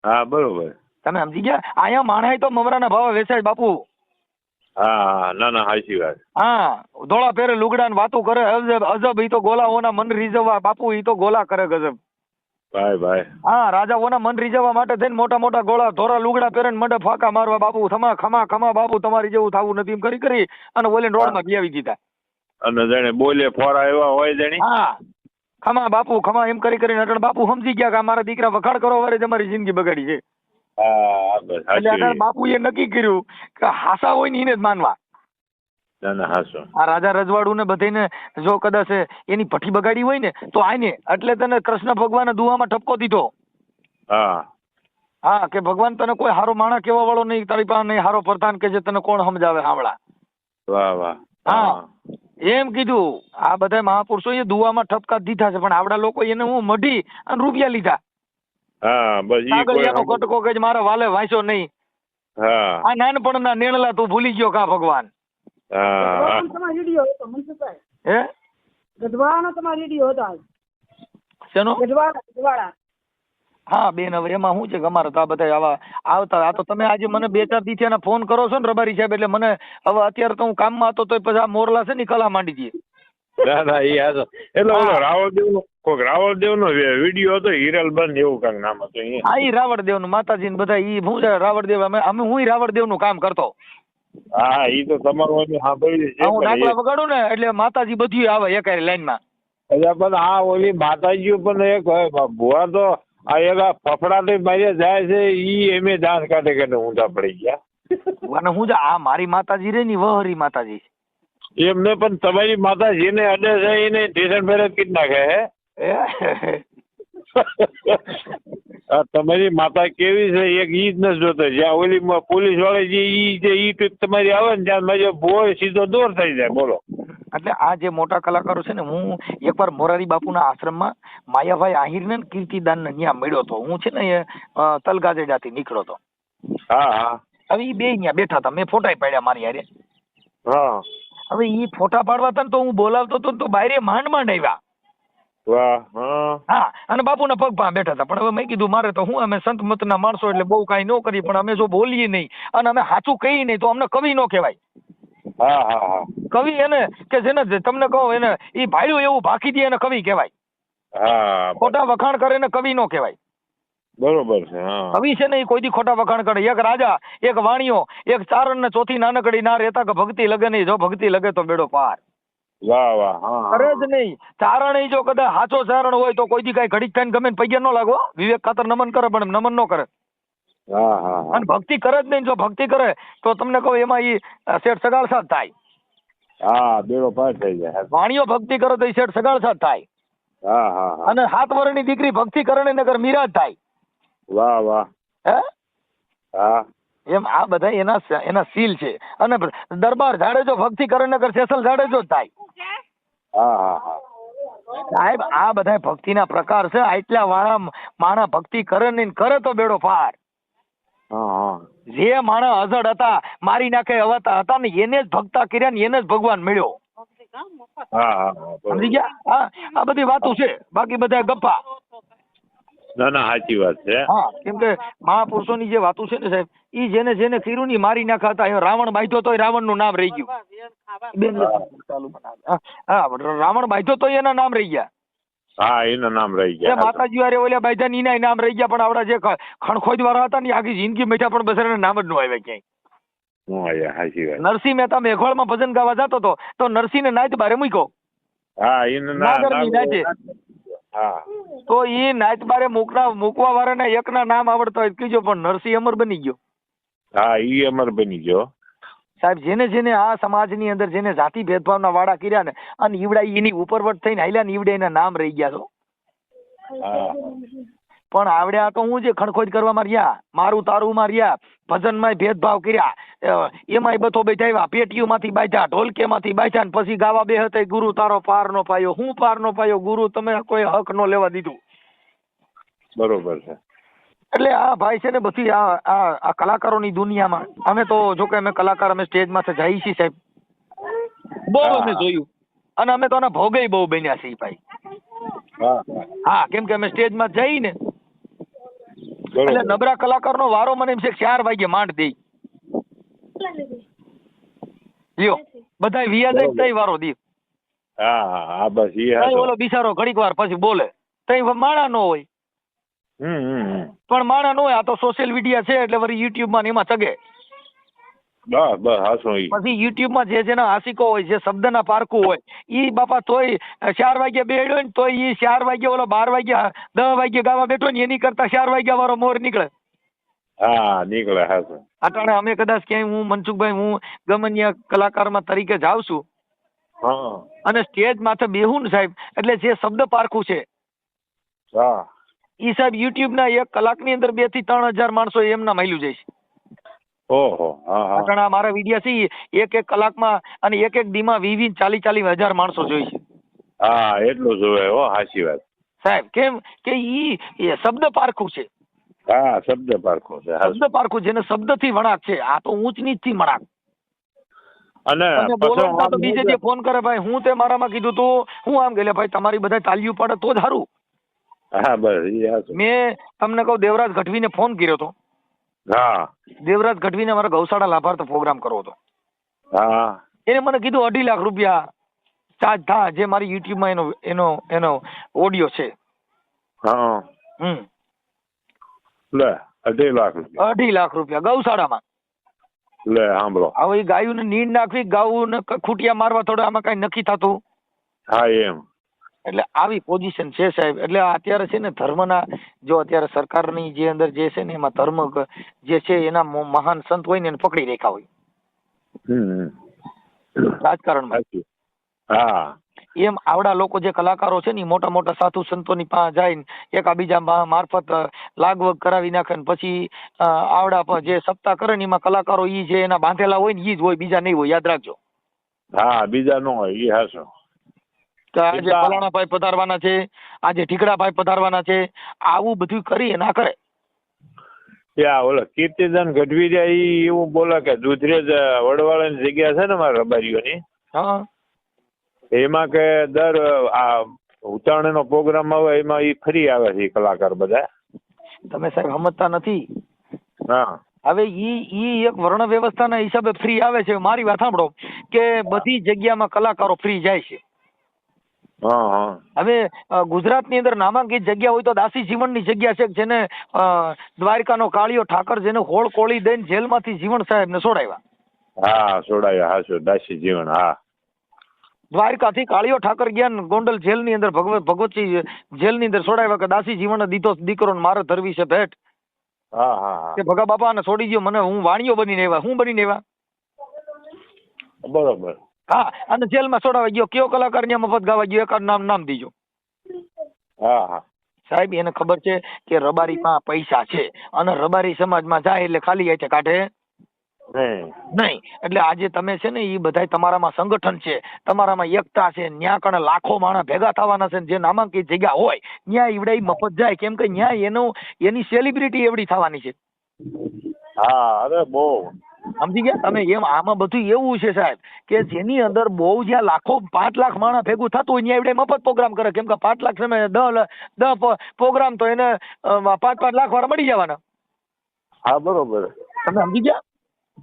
હા, બરોબર. તમે સમજી ગયા? અહીંયા માણસાઈ તો મમરાના ભાવે વેચાય બાપુ. હા, ના ના, સાચી વાત. હા, ધોળા પહેરે લુગડા ને વાતો કરે અજબ. ઈ તો ગોલાઓના મન રીઝવવા બાપુ, ઈ તો ગોલા કરે ગજબ. ભાઈ ભાઈ. હા, રાજાઓના મન રીઝવવા માટે થઈને મોટા મોટા ગોળા ધોરા લુગડા પહેરે મંડે ફાકા મારવા બાપુ. ખમા બાપુ, તમારી જેવું થવું નથી એમ કરી અને ઓલીને રોડમાં ગયાવી દીધા. અને જાણે બોલે ફોરા એવા હોય જાણે. હા, ખમા બાપુ ખમા એમ કરીને અટણ બાપુ સમજી ગયા કે આ મારા દીકરા વખાણ કરો વારે તમારી જિંદગી બગાડી છે. હા, બસ એટલે અટણ બાપુએ નક્કી કર્યું કે હાસા હોય ને એને જ માનવા. ના ના, હાસો. આ રાજા રજવાડું ને બધાને જો કદાચ એની ભઠ્ઠી બગાડી હોય ને તો આને એટલે તને કૃષ્ણ ભગવાને દુવામાં ઠપકો દીધો. હા હા, કે ભગવાન તને કોઈ હારો માણસ કેવા વાળો નહીં, તારી પાસે નહીં હારો પ્રધાન કે જે તને કોણ સમજાવે હાવડા. વાહ વાહ. હા, એમ કીધું. આ બધા મહાપુરુષો એ દુવામાં ઠપકા દીધા છે, પણ આવડા લોકો એને હું મઢી અને રૂપિયા લીધા. હા, બસ ઈ કાગળિયાનો કટકો કે મારા વાલે વાંચ્યો નહીં. હા આ નાનપણના નેણલા તું ભૂલી ગયો કા ભગવાન. હા. તમારો વિડીયો હતો મનસુખભાઈ, હે ગઢવાળાનો તમારો વિડીયો હતો. શેનો? ગઢવાળા. હા બેન, હવે એમાં શું છે કે અમારે તો આ બધા આવા આવતા. આ તો તમે આજે મને 2-4 દી થયા ફોન કરો છો ને રબારી સાહેબ, એટલે મને હવે અત્યારે તો હું કામમાં હતો તો પછી આ મોરલા છે ને કલા માંડી દઈએ. ના ના, એ હાસો. એટલે ઓલો રાવળદેવનો વિડીયો હતો, હિરલબંધ એવું કાંઈક નામ હતું. હા, ઈ રાવળદેવનું માતાજી ને બધા ઈ શું છે રાવળદેવ, અમે હું રાવળદેવનું કામ કરતો. હા, ઈ તો તમારું સાંભળ્યું છે. હું ડાકલા વગાડું ને એટલે માતાજી બધું આવે એકારી લાઈનમાં. એટલે પણ આ ઓલી માતાજીઓ પણ એક હોય ભુવા તો આ એક ફફડાથી મારી જાય છે, ઈ એમે દાંત કાઢે ઊંધા પડી ગયા. અને હું આ મારી માતાજી રે ની વહરી માતાજી એમને પણ તમારી માતા જેને અડે છે એને સ્ટેશન પર જ કીધ નાખે હે. તમારી માતા કેવી છે એક ઈ જ નથી જોતો. જ્યાં ઓલી પોલીસ વાળી જે ઈ તમારી આવે ને ત્યાં મારો બોય સીધો દૂર થઈ જાય. બોલો. એટલે આ જે મોટા કલાકારો છે ને, હું એકવાર મોરારી બાપુના આશ્રમમાં માયાભાઈ આહિરને કીર્તિદાન ને ત્યાં મળ્યો હતો. હું છે ને તલગાજેડાથી નીકળ્યો હતો. હા હા. હવે ઈ બે ત્યાં બેઠા હતા, મેં ફોટા પાડ્યા મારી હારે. હા. હવે ઈ ફોટા પાડવા હતા ને તો હું બોલાવતો હતો તો બાયરે માંડ આવ્યા. વાહ. હા. હા, અને બાપુના પગ પાસે બેઠા હતા. પણ હવે મેં કીધું મારે તો હું અમે સંત મતના માણસો એટલે બહુ કાંઈ ન કરીએ, પણ અમે જો બોલીએ નહીં અને અમે સાચું કહીએ નહીં તો અમને કવિ ન કહેવાય. હા હા હા. કવિ એને કે જેને તમને કહો એને ઈ ભાડ્યું એવું ભાખી દે એને કવિ કહેવાય. હા, ખોટા વખાણ કરે ને કવિ નો કહેવાય. બરોબર છે. હા. કવિ છે ને એ કોઈ દી ખોટા વખાણ કરે. એક રાજા, એક વાણિયો, એક ચારણ ને ચોથી નાનકડી ના રહેતા કે ભક્તિ લગે નહીં, જો ભક્તિ લગે તો બેડો પાર. વાહ વાહ. હા. કરે જ નહીં. ચારણ જો કદાચ સાચો ચારણ હોય તો કોઈ દી કઈ ઘડીક થઈને ગમે પૈયા ન લાગો. વિવેક ખાતર નમન કરે પણ નમન ન કરે. હા હા. અને ભક્તિ કરે જ નહીં. જો ભક્તિ કરે તો તમને કહું એમાં ઈ શેઠ સગાળસા જ થાય. હા, બેડો પાર થઈ જાય. વાણિયો ભક્તિ કરે તો ઈ શેઠ સગાળસા જ થાય. હા હા હા. અને 7 વર્ષની દીકરી ભક્તિ કરે નગર મીરા જ થાય. વાહ વાહ. હે હા એમ આ બધા એના સીલ છે. અને દરબાર જાડેજો ભક્તિ કરે નગર સેસલ જાડેજો જ થાય. હા હા હા. સાહેબ આ બધા ભક્તિના પ્રકાર છે. આટલા વાળા માણા ભક્તિ કરે ને કરે તો બેડો પાર. હા હા. જે માણસ અજડ હતા મારી નાખે હતા ને એને જ ભક્તા કર્યા ને એને જ ભગવાન મળ્યો. હા હા. સમજી ગયા? હા આ બધી વાતો છે, બાકી બધા ગપ્પા. ના ના સાચી વાત છે. હા કેમ કે મહાપુરુષોની જે વાતો છે ને સાહેબ, ઈ જેને જેને કર્યું ને મારી નાખા હતા. રાવણ બાંધ્યો તોય રાવણ નું નામ રહી ગયું. હા રાવણ બાંધ્યો તોય એના નામ રહી ગયા. હા એના નામ રહી ગયા. માતાજી વારે ઓલા બાંધ્યા ને એના નામ રહી ગયા. પણ આપડા જે ખણખોજ વાળા હતા ને આખી જિંદગી બેઠા પણ બસરાને નામ જ ન આવ્યા ક્યાંય. સાચી વાત. નરસિંહ મહેતા મેઘવાળમાં ભજન ગાવા જતો હતો તો નરસિંહ ને નાચ બારે મૂક્યો. હા એનું નાગરની નાચે. હા તો એ નાચ બારે મૂકવા વાળાને એકના નામ આવડતા હોય કીજો, પણ નરસિંહ અમર બની ગયો. હા ઈ અમર બની ગયો. સાહેબ જેને જેને આ સમાજની અંદર જેને જાતિ ભેદભાવના વાળા કર્યા ને અને ઈવડા એની ઉપરવટ થઈને હાલ્યા ને ઈવડે એના નામ રહી ગયા છો. હા પણ આવડ્યા તો હું જે ખણખોજ કરવામાં રહ્યા, મારું તારું માં રહ્યા, ભજનમાં ભેદભાવ કર્યા, એમાંય બધો બેઠા પેટીઓમાંથી બાંધ્યા, ઢોલકેમાંથી બાંધ્યા ને પછી ગાવા બે હતા ગુરુ તારો પાર નો પાયો. હું પાર નો પાયો? ગુરુ તમે કોઈ હક નો લેવા દીધું. બરોબર છે. એટલે આ ભાઈ છે ને બધી આ કલાકારોની દુનિયામાં અમે તો જો કે અમે કલાકાર અમે સ્ટેજમાં તો જઈએ છીએ સાહેબ, બહુ અમે જોયું અને અમે તો આના ભોગે બહુ બન્યા છીએ ભાઈ. હા કેમ કે અમે સ્ટેજમાં જઈ ને એટલે નબળા કલાકારનો વારો મને એમ છે 4 વાગે માંડ દે લ્યો બધા વ્યાજ જ તઈ વારો દે. હા હા બસ ઈ ઓલો બિચારો ઘડીક વાર પછી બોલે તઈ માણા નો હોય. પણ માણા નો હોય, આ તો સોશિયલ મીડિયા છે એટલે વળી યુટ્યુબ માં એમાં ચગે. બસ બસ હાસો ઈ. પછી યુટ્યુબ માં જે જેના આશિકો હોય, જે શબ્દના પારખું હોય, ઈ બાપા તોય 4 વાગે બેડ્યો ને તોય ઈ 4 વાગે ઓલો 12 વાગે 10 વાગે ગાવા બેઠો ને એની કરતા 4 વાગ્યા વાળો મોર નીકળે. હા નીકળે હાસો. અટાણે અમે કદાચ ક્યાંય હું મનસુખભાઈ હું ગમન્ય કલાકારમાં તરીકે જાઉં છું અને સ્ટેજ માથે બેહું ને સાહેબ એટલે જે શબ્દ પારખું છે હા ઈ સાહેબ યુટ્યુબ ના 1 કલાકની અંદર 2 થી 3 હજાર માણસો એમના માયલું જાય છે. ઓહો હા હા. અટાણા મારા વિડિયા છે 1 કલાકમાં અને 1 દીમાં 20-40 હજાર માણસો જોઈ છે. હા એટલું જોવે હો સાચી વાત સાહેબ. કેમ કે ઈ શબ્દ પારખું છે. હા શબ્દ પારખું છે. શબ્દ પારખું જેને શબ્દ થી વણાક છે. આ તો ઊંચ નીચ થી વણાક. અને બોલતા તો બીજે જે ફોન કરે ભાઈ હું તે મારામાં કીધું તું હું આમ ગયેલે ભાઈ તમારી બધા તાલીઓ પડે તો જ સારું. હા બસ મેં તમને કહું દેવરાજ ગઢવીને ફોન કર્યો હતો. હા દેવરાજ ગઢવીને મારા ગૌશાળા લાભાર્થ પ્રોગ્રામ કરવો હતો. હા એને મને કીધું 2.5 લાખ રૂપિયા ચાર્જ થા, જે મારી યુટ્યુબમાં એનો ઓડિયો છે. હા લે 2.5 લાખ રૂપિયા. 2.5 લાખ રૂપિયા ગૌશાળામાં. લે સાંભળો હવે એ ગાયું નીંદ નાખવી, ગાવું ખૂટિયા મારવા થોડા આમાં કઈ નક્કી થતું. હા એમ. એટલે આવી પોઝિશન છે સાહેબ. એટલે અત્યારે છે ને ધર્મના જો અત્યારે સરકારની જે અંદર જે છે ને એમાં ધર્મ જે છે એના મહાન સંત હોય ને એને પકડી રાખ્યા હોય રાજકારણમાં. હા એમ આવડા લોકો જે કલાકારો છે ને મોટા મોટા સાધુ સંતોની પાસે જાય એકાબીજા મારફત લાગવગ કરાવી નાખે ને પછી આવડા જે સપ્તાહ કરે ને એમાં કલાકારો ઈ જે એના બાંધેલા હોય ને ઈ જ હોય, બીજા નહીં હોય. યાદ રાખજો. હા બીજા નો હોય ઈ હાસો. આજે ફલાણા ભાઈ પધારવાના છે, આજે ઠીકડા ભાઈ પધારવાના છે, આવું બધું કરી ના કરે. ત્યાં ઓલો કીર્તિદાન ગઢવી જાય ઈ એવું બોલે કે દુધરેજ વડવાળાની જગ્યા છે ને મારા રબારીઓની, હા એમાં કે દર આ ઉત્તરાયણ નો પ્રોગ્રામ આવે એમાં ઈ ફરી આવે છે કલાકાર બધા. તમે સાહેબ સમજતા નથી. હા હવે ઈ એક વર્ણ વ્યવસ્થાના હિસાબે ફ્રી આવે છે. મારી વાત સાંભળો કે બધી જગ્યામાં કલાકારો ફ્રી જાય છે. હવે ગુજરાતની અંદર નામાંકિત જગ્યા હોય તો દાસી જીવનની જગ્યા છે, જેને દ્વારકાનો કાળિયો ઠાકર જેને હોળ કોળી દઈને જેલમાંથી જીવન સાહેબને છોડાવ્યા. હા છોડાવ્યા હાસો દાસી જીવન. હા દ્વારકાથી કાળિયો ઠાકર ગયા ગોંડલ જેલની અંદર ભગવતસિંહ જેલની અંદર છોડાવ્યા કે દાસી જીવન દીધો દીકરો મારે ધરવી છે ભેટ. હા હા કે ભગા બાપાને છોડી દો, મને હું વાણિયો બનીને આવ્યા. હું બનીને આવ્યા? બરોબર. હા અને જેલમાં છોડાવા ગયો. કયો કલાકાર ત્યાં મફત ગાવા ગયો? એકાદ નામ દીજો. હા હા સાહેબ એને ખબર છે કે રબારીમાં પૈસા છે અને રબારી સમાજમાં જાય એટલે ખાલી હાથે કાઢે નહીં. એટલે આજે તમે છે ને એ બધા તમારામાં સંગઠન છે, તમારામાં એકતા છે, ન્યા કણે લાખો માણસ ભેગા થવાના છે, જે નામાંકિત જગ્યા હોય ન્યા ઈવડે મફત જાય, કેમ કે ન્યા એની સેલિબ્રિટી એવડી થવાની છે. હા અરે બહુ સમજી ગયા તમે? એમ આમાં બધું એવું છે સાહેબ કે જેની અંદર બહુ જ્યાં લાખો 5 લાખ માણસ ભેગું થતું હોય ત્યાં એવડે મફત પ્રોગ્રામ કરે, કેમ કે 5 લાખ સમય 10 પ્રોગ્રામ તો એને 5-5 લાખ વાળા મળી જવાના. હા બરોબર. તમે સમજી ગયા?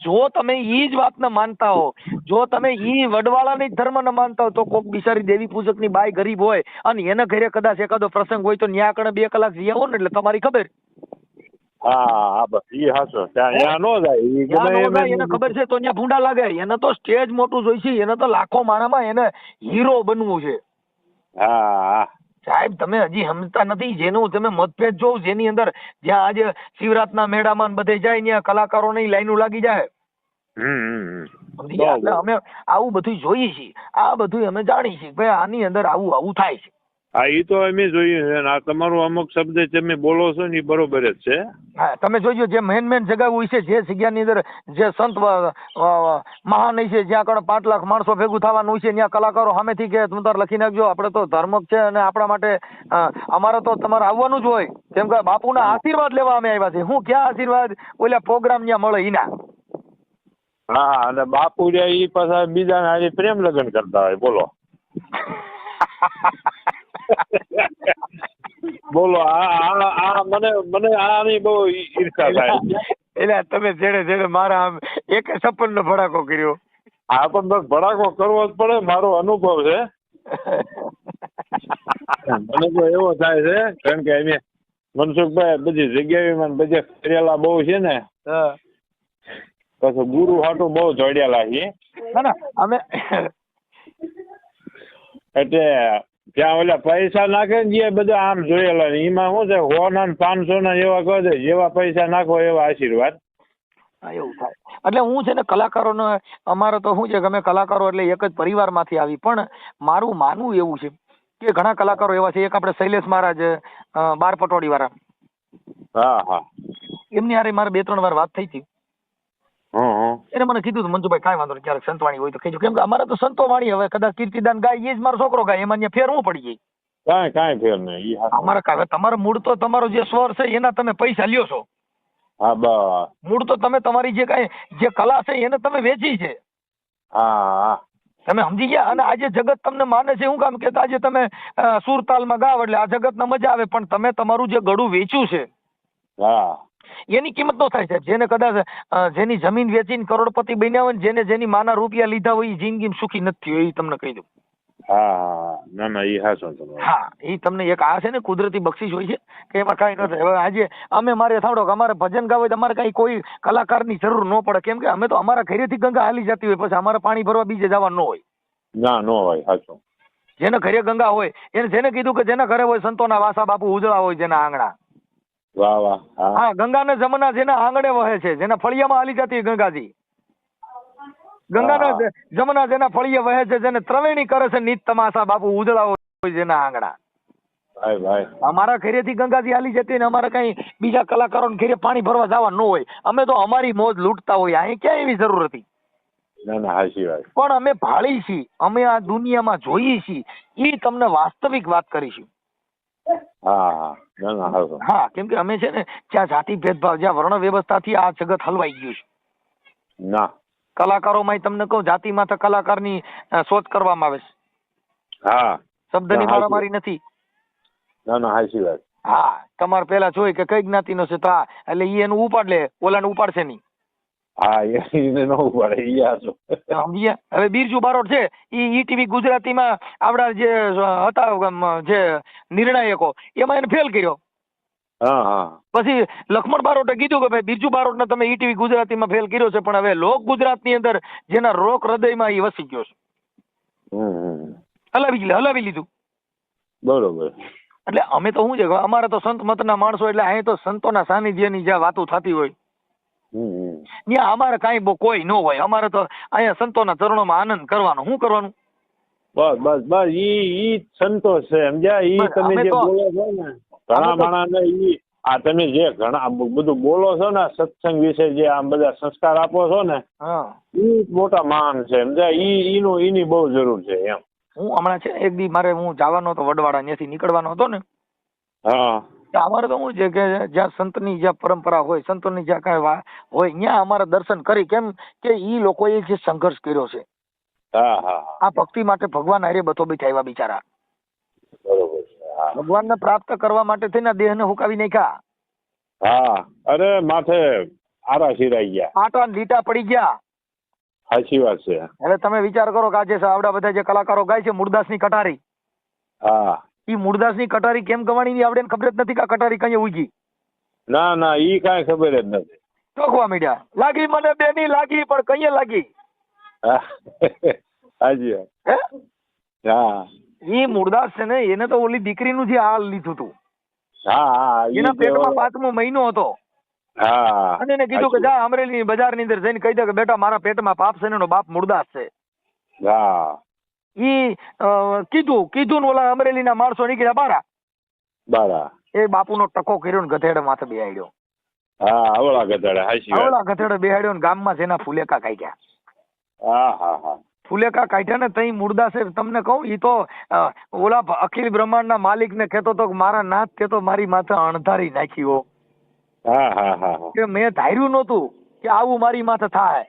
જો તમે ઈ જ વાતને માનતા હો, જો તમે ઈ વડવાળાની ધર્મને માનતા હો, તો કોક બિચારી દેવી પૂજક ની બાઈ ગરીબ હોય અને એના ઘરે કદાચ એકાદો પ્રસંગ હોય તો ન્યા કણે 2 કલાક જઈ આવો ને એટલે તમારી ખબર. હા બસ ઈ હાચો. ત્યાં નો જાય. એને ખબર છે તો ત્યાં ભૂંડા લાગે. એને તો સ્ટેજ મોટું જોઈશે, એને તો લાખો માણામાં એને હીરો બનવું છે. હા સાહેબ તમે હજી સમજતા નથી. જેનું તમે મતભેદ જોવ, જેની અંદર જ્યાં આજે શિવરાતના મેળામાં બધે જાય ત્યાં કલાકારોની લાઈનો લાગી જાય. એટલે અમે આવું બધું જોઈએ છીએ, આ બધું અમે જાણીએ છીએ ભાઈ આની અંદર આવું થાય છે. હા ઈ તો અમે જોયું છે. આ તમારું અમુક શબ્દ તમે બોલો છો ને એ બરોબર જ છે. હા તમે જોજો જે મેન જગ્યા હોય છે, જે જગ્યાની અંદર જે સંત મહાન છે, જ્યાં કણ 5 લાખ માણસો ભેગું થવાનું હોય છે, ત્યાં કલાકારો સામેથી કે તું તાર લખી નાખજો, આપણે તો ધર્મ છે અને આપણા માટે અમારે તો તમારે આવવાનું જ હોય, કેમ કે બાપુના આશીર્વાદ લેવા અમે આવ્યા છે. હું ક્યાં આશીર્વાદ ઓલા પ્રોગ્રામ ત્યાં મળે ઈના. હા અને બાપુ રે ઈ પાછા બીજાના હારે પ્રેમ લગ્ન કરતા હોય. બોલો બોલો આ મને આની બહુ ઈર્ષા થાય. એટલે તમે જેડે મારા આમ એક સપન નો ભડાકો કર્યો. હા પણ બસ ભડાકો કરવો જ પડે, મારો અનુભવ છે. મને તો એવો થાય છે કારણ કે અમે મનસુખભાઈ બધી જગ્યાએ બધે ફરેલા બહુ છે ને, પછી ગુરુ હાટું બહુ જોડેલા છે. અમે એટલે ત્યાં ઓલા પૈસા નાખે ને જે બધા આમ જોયેલા ને એમાં શું છે 100 ના 500 ના એવા કહે છે, જેવા પૈસા નાખો એવા આશીર્વાદ. એવું થાય. એટલે હું છે ને કલાકારોનો અમારે તો શું છે કે અમે કલાકારો એટલે એક જ પરિવારમાંથી આવી, પણ મારું માનવું એવું છે કે ઘણા કલાકારો એવા છે. એક આપણે શૈલેષ મહારાજ 12 પટોળી વાળા, હા એમની હારે મારે 2-3 વાર વાત થઈ હતી. એને મને કીધું હતું મંજુભાઈ કાંઈ વાંધો નહીં, ક્યારેક સંતવાણી હોય તો કહેજો, કેમ કે અમારે તો સંતો વાણી હવે કદાચ કીર્તિદાન ગાય એ જ મારો છોકરો ગાય, એમાં ફેર હું પડી જાય? કાંઈ ફેર નહીં. અમારે કાંઈ તમારો મૂળ તો તમારો જે સ્વર છે એના તમે પૈસા લ્યો છો. હા બસ મૂળ તો તમે તમારી જે કલા છે એને તમે વેચી છે. હા તમે સમજી ગયા? અને આજે જગત તમને માને છે શું કામ કે આજે તમે સુરતાલમાં ગાવ એટલે આ જગતને મજા આવે, પણ તમે તમારું જે ગળું વેચ્યું છે એની કિંમત નો થાય સાહેબ. જેને કદાચ જેની જમીન વેચીને કરોડપતિ બન્યા હોય ને જેની માના રૂપિયા લીધા હોય એ જિંદગીમાં સુખી નથી હોય, એ તમને કહી દઉં. ના એ હાચું તમારું. હા એ તમને એક આ છે ને કુદરતી બક્ષિસ હોય છે કે એમાં કાંઈ ન થાય. હવે આજે અમે મારે સાંભળો કે અમારે ભજન ગાવ હોય તો અમારે કાંઈ કોઈ કલાકારની જરૂર ન પડે, કેમ કે અમે તો અમારા ઘરેથી ગંગા હાલી જતી હોય, પછી અમારે પાણી ભરવા બીજે જવા ન હોય. ના નો હોય. સાચું. જેને ઘરે ગંગા હોય એને જેને કીધું કે જેના ઘરે હોય સંતોના વાસા બાપુ ઉજળા હોય જેના આંગણા. વાહ વાહ. હા ગંગાના જમના જેના આંગણે વહે છે, જેના ફળિયામાં હાલી જતી ગંગાજી. ગંગાના જમના જેના ફળિયે વહે છે, જેને ત્રવેણી કરે છે નીત તમાશા બાપુ ઉજળા હોય જેના આંગણા. અમારા ઘરેથી ગંગાજી હાલી જતી ને અમારે કઈ બીજા કલાકારો ઘરે પાણી ભરવા જવા ન હોય. અમે તો અમારી મોજ લૂંટતા હોય, અહીં ક્યાં એવી જરૂર હતી? પણ અમે ભાળી છીએ, અમે આ દુનિયામાં જોઈએ છીએ, એ તમને વાસ્તવિક વાત કરીશું. હા કેમ કે અમે છે ને જ્યાં જાતિ ભેદભાવ જ્યાં વર્ણ વ્યવસ્થાથી આ જગત હલવાઈ ગયું છે. ના કલાકારોમાં તમને કહું જાતિમાં તો કલાકારની શોધ કરવામાં આવે છે. શબ્દની મારામારી નથી. હા તમારે પેલા જોઈ કે કઈ જ્ઞાતિનો છે તો એટલે ઈ એનું ઉપાડ લે, ઓલાને ઉપાડશે નહીં. હવે બિરજુ બારોટ છે ઈ ટીવી ગુજરાતીમાં આપડા જે હતા જે નિર્ણાયકો એમાં એને ફેલ કર્યો. પછી લક્ષ્મણ બારોટે કીધું કે ભાઈ બિરજુ બારોટને તમે ઈટીવી ગુજરાતીમાં ફેલ કર્યો છે, પણ હવે લોક ગુજરાતની અંદર જેના રોક હૃદયમાં એ વસી ગયો છે. હલાવી લીધું. બરોબર. એટલે અમે તો શું છે અમારે તો સંત મતના માણસો એટલે અહીં તો સંતોના સાનિધ્યની જ્યાં વાતો થતી હોય ત્યાં અમારે કાંઈ કોઈ ન હોય. અમારે તો અહીંયા સંતોના ચરણોમાં આનંદ કરવાનો. શું કરવાનું? બસ બસ બસ ઈ સંતોષ છે સમજ્યા. ઈ બસ, તમે અમે જે તો- બોલો છો ને ઘણા માણસને ઈ આ તમે જે ઘણા બધું બોલો છો ને સત્સંગ વિશે જે આમ બધા સંસ્કાર આપો છો ને હા ઈ મોટા મહાન છે સમજ્યા. ઈની બહુ જરૂર છે એમ. હું હમણાં છે ને એક દી મારે હું જવાનો હતો વડવાડા, ત્યાંથી નીકળવાનો હતો ને, હા તો અમારે તો શું છે કે જ્યાં સંતની જ્યાં પરંપરા હોય, સંતોની જ્યાં કાંઈ હોય ત્યાં અમારે દર્શન કરી, કેમ કે ઈ લોકોએ જે સંઘર્ષ કર્યો છે હા હા આ ભક્તિ માટે, ભગવાન હારે બથોબીત આવ્યા બિચારા, બરોબર છે. હા ભગવાનને પ્રાપ્ત કરવા માટે થઈને દેહને હુકાવી નાખ્યા, હા અરે માથે આરા સિરાઈ ગયા. આટા ને લીટા પડી ગયા. સાચી વાત છે. હવે તમે વિચાર કરો કે આજે આવડા બધા જે કલાકારો ગાય છે મૂળદાસની કટારી, હા ઈ મૂળદાસની કટારી કેમ ગવાણી આવડે ને ખબર જ નથી કે આ કટારી કઈ ઉગી. ના ના ઈ કાંઈ ખબર જ નથી. ટોકવા મીડ્યા, લાગી મને બેની લાગી પણ કઈ લાગી. હા હાજી હે હા ઈ મૂળદાસ છે ને એને તો ઓલી દીકરીનું જે હાલ લીધું હતું, હા હા એના પેટમાં 5મો મહિનો હતો હા અને એને કીધું કે જા અમરેલી બજારની અંદર જઈને કહી દે કે બેટા મારા પેટમાં પાપ છે ને એનો બાપ મૂળદાસ છે. હા ઈ કીધું ને ઓલા અમરેલીના માણસો નીકળ્યા બારા, બરા એ બાપુનો ટકો કર્યો ને ગધેડે માથે બેહાડ્યો. હા અવળા ગધાડે હાચી વાત. આવલા ગધેડે બેહાડ્યો ને ગામમાં જેના ફુલેકા કાઢ્યા. હા હા હા ફુલેકા કાઢ્યા ને તઈ મૂળદાસે તમને કહું ઈ તો ઓલા અખિલ બ્રહ્માંડના માલિકને કહેતો હતો કે મારા નાથ કે તો મારી માથે અણધારી નાખ્યો, હા હા હા કે મેં ધાર્યું નહોતું કે આવું મારી માથે થાય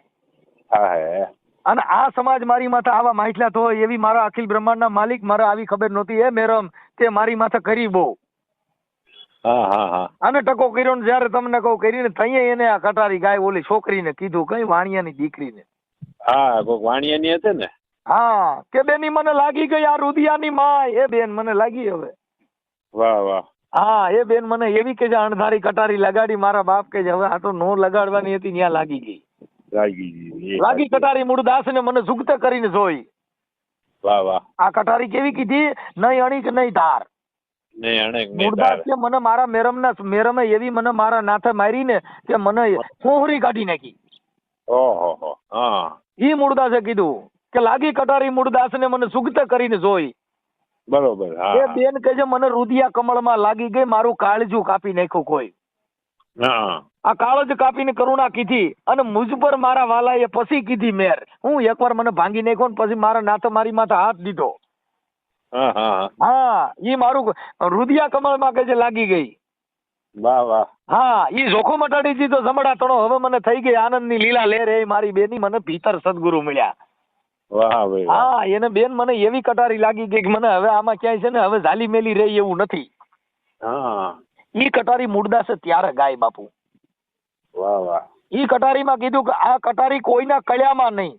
હા હે અને આ સમાજ મારી માથે આવા માછલા તો એવી મારા અખિલ બ્રહ્માંડના માલિક મારે આવી ખબર નહોતી. એ મેરમ તે મારી માથે કરી બહુ હા હા હા અને ટકો કર્યો ને જયારે તમને કહું કરીને તઈએ એને આ કટારી ગાય ઓલી છોકરીને કીધું કઈ વાણિયાની દીકરીને, હા કોક વાણિયાની હતી ને. હા કે બેની મને લાગી ગઈ આ રુદિયાની માય. એ બેન મને લાગી હવે. વાહ વાહ હા એ બેન મને એવી કે જે અણધારી કટારી લગાડી મારા બાપ કે હવે આ તો નો લગાડવાની હતી ત્યાં લાગી ગઈ. લાગી કટારી મૂળદાસ ને મને ઝુકતે કરીને જોઈ. વાહ વાહ આ કટારી કેવી કીધી, નહીં અણી કે નહીં ધાર. નહીં અણેક નહીં મૂળદાસ તાર. કે મને મારા મેરમે એવી મને મારા નાથે મારી ને કે મને ફોહરી કાઢી નાખી. ઓહો હા ઈ મૂળદાસે કીધું કે લાગી કટારી મૂળદાસ ને મને સુગતે કરીને જોઈ. બરોબર એ હા બેન કે જે મને રુદિયા કમળમાં લાગી ગઈ, મારું કાળજું કાપી નાખ્યું કોઈ. હા આ કાળજ કાપીને કરુણા કીધી અને મુજ પર મારા વાલાએ પછી કીધી મેર. હું એકવાર મને ભાંગી નાખ્યો ને પછી મારા નાથે મારી માથે હાથ દીધો. હા હા હા ઈ મારું રુદિયા કમળમાં કે જે લાગી ગઈ. વાહ વાહ હા ઈ જોખો મટાડી દીધો જમડા તણો. હવે મને થઈ ગઈ આનંદની લીલા લહેર. એ મારી બેની મને ભીતર સદગુરુ મળ્યા. વાહ ભાઈ વાહ. હા એને બેન મને એવી કટારી લાગી ગઈ કે મને હવે આમાં ક્યાંય છે ને હવે ઝાલી મેલી રહી એવું નથી. હા ઈ કટારી મૂળદાસે ત્યારે ગાય બાપુ. વાહ વાહ ઈ કટારીમાં કીધું કે આ કટારી કોઈના કળ્યામાં નહીં.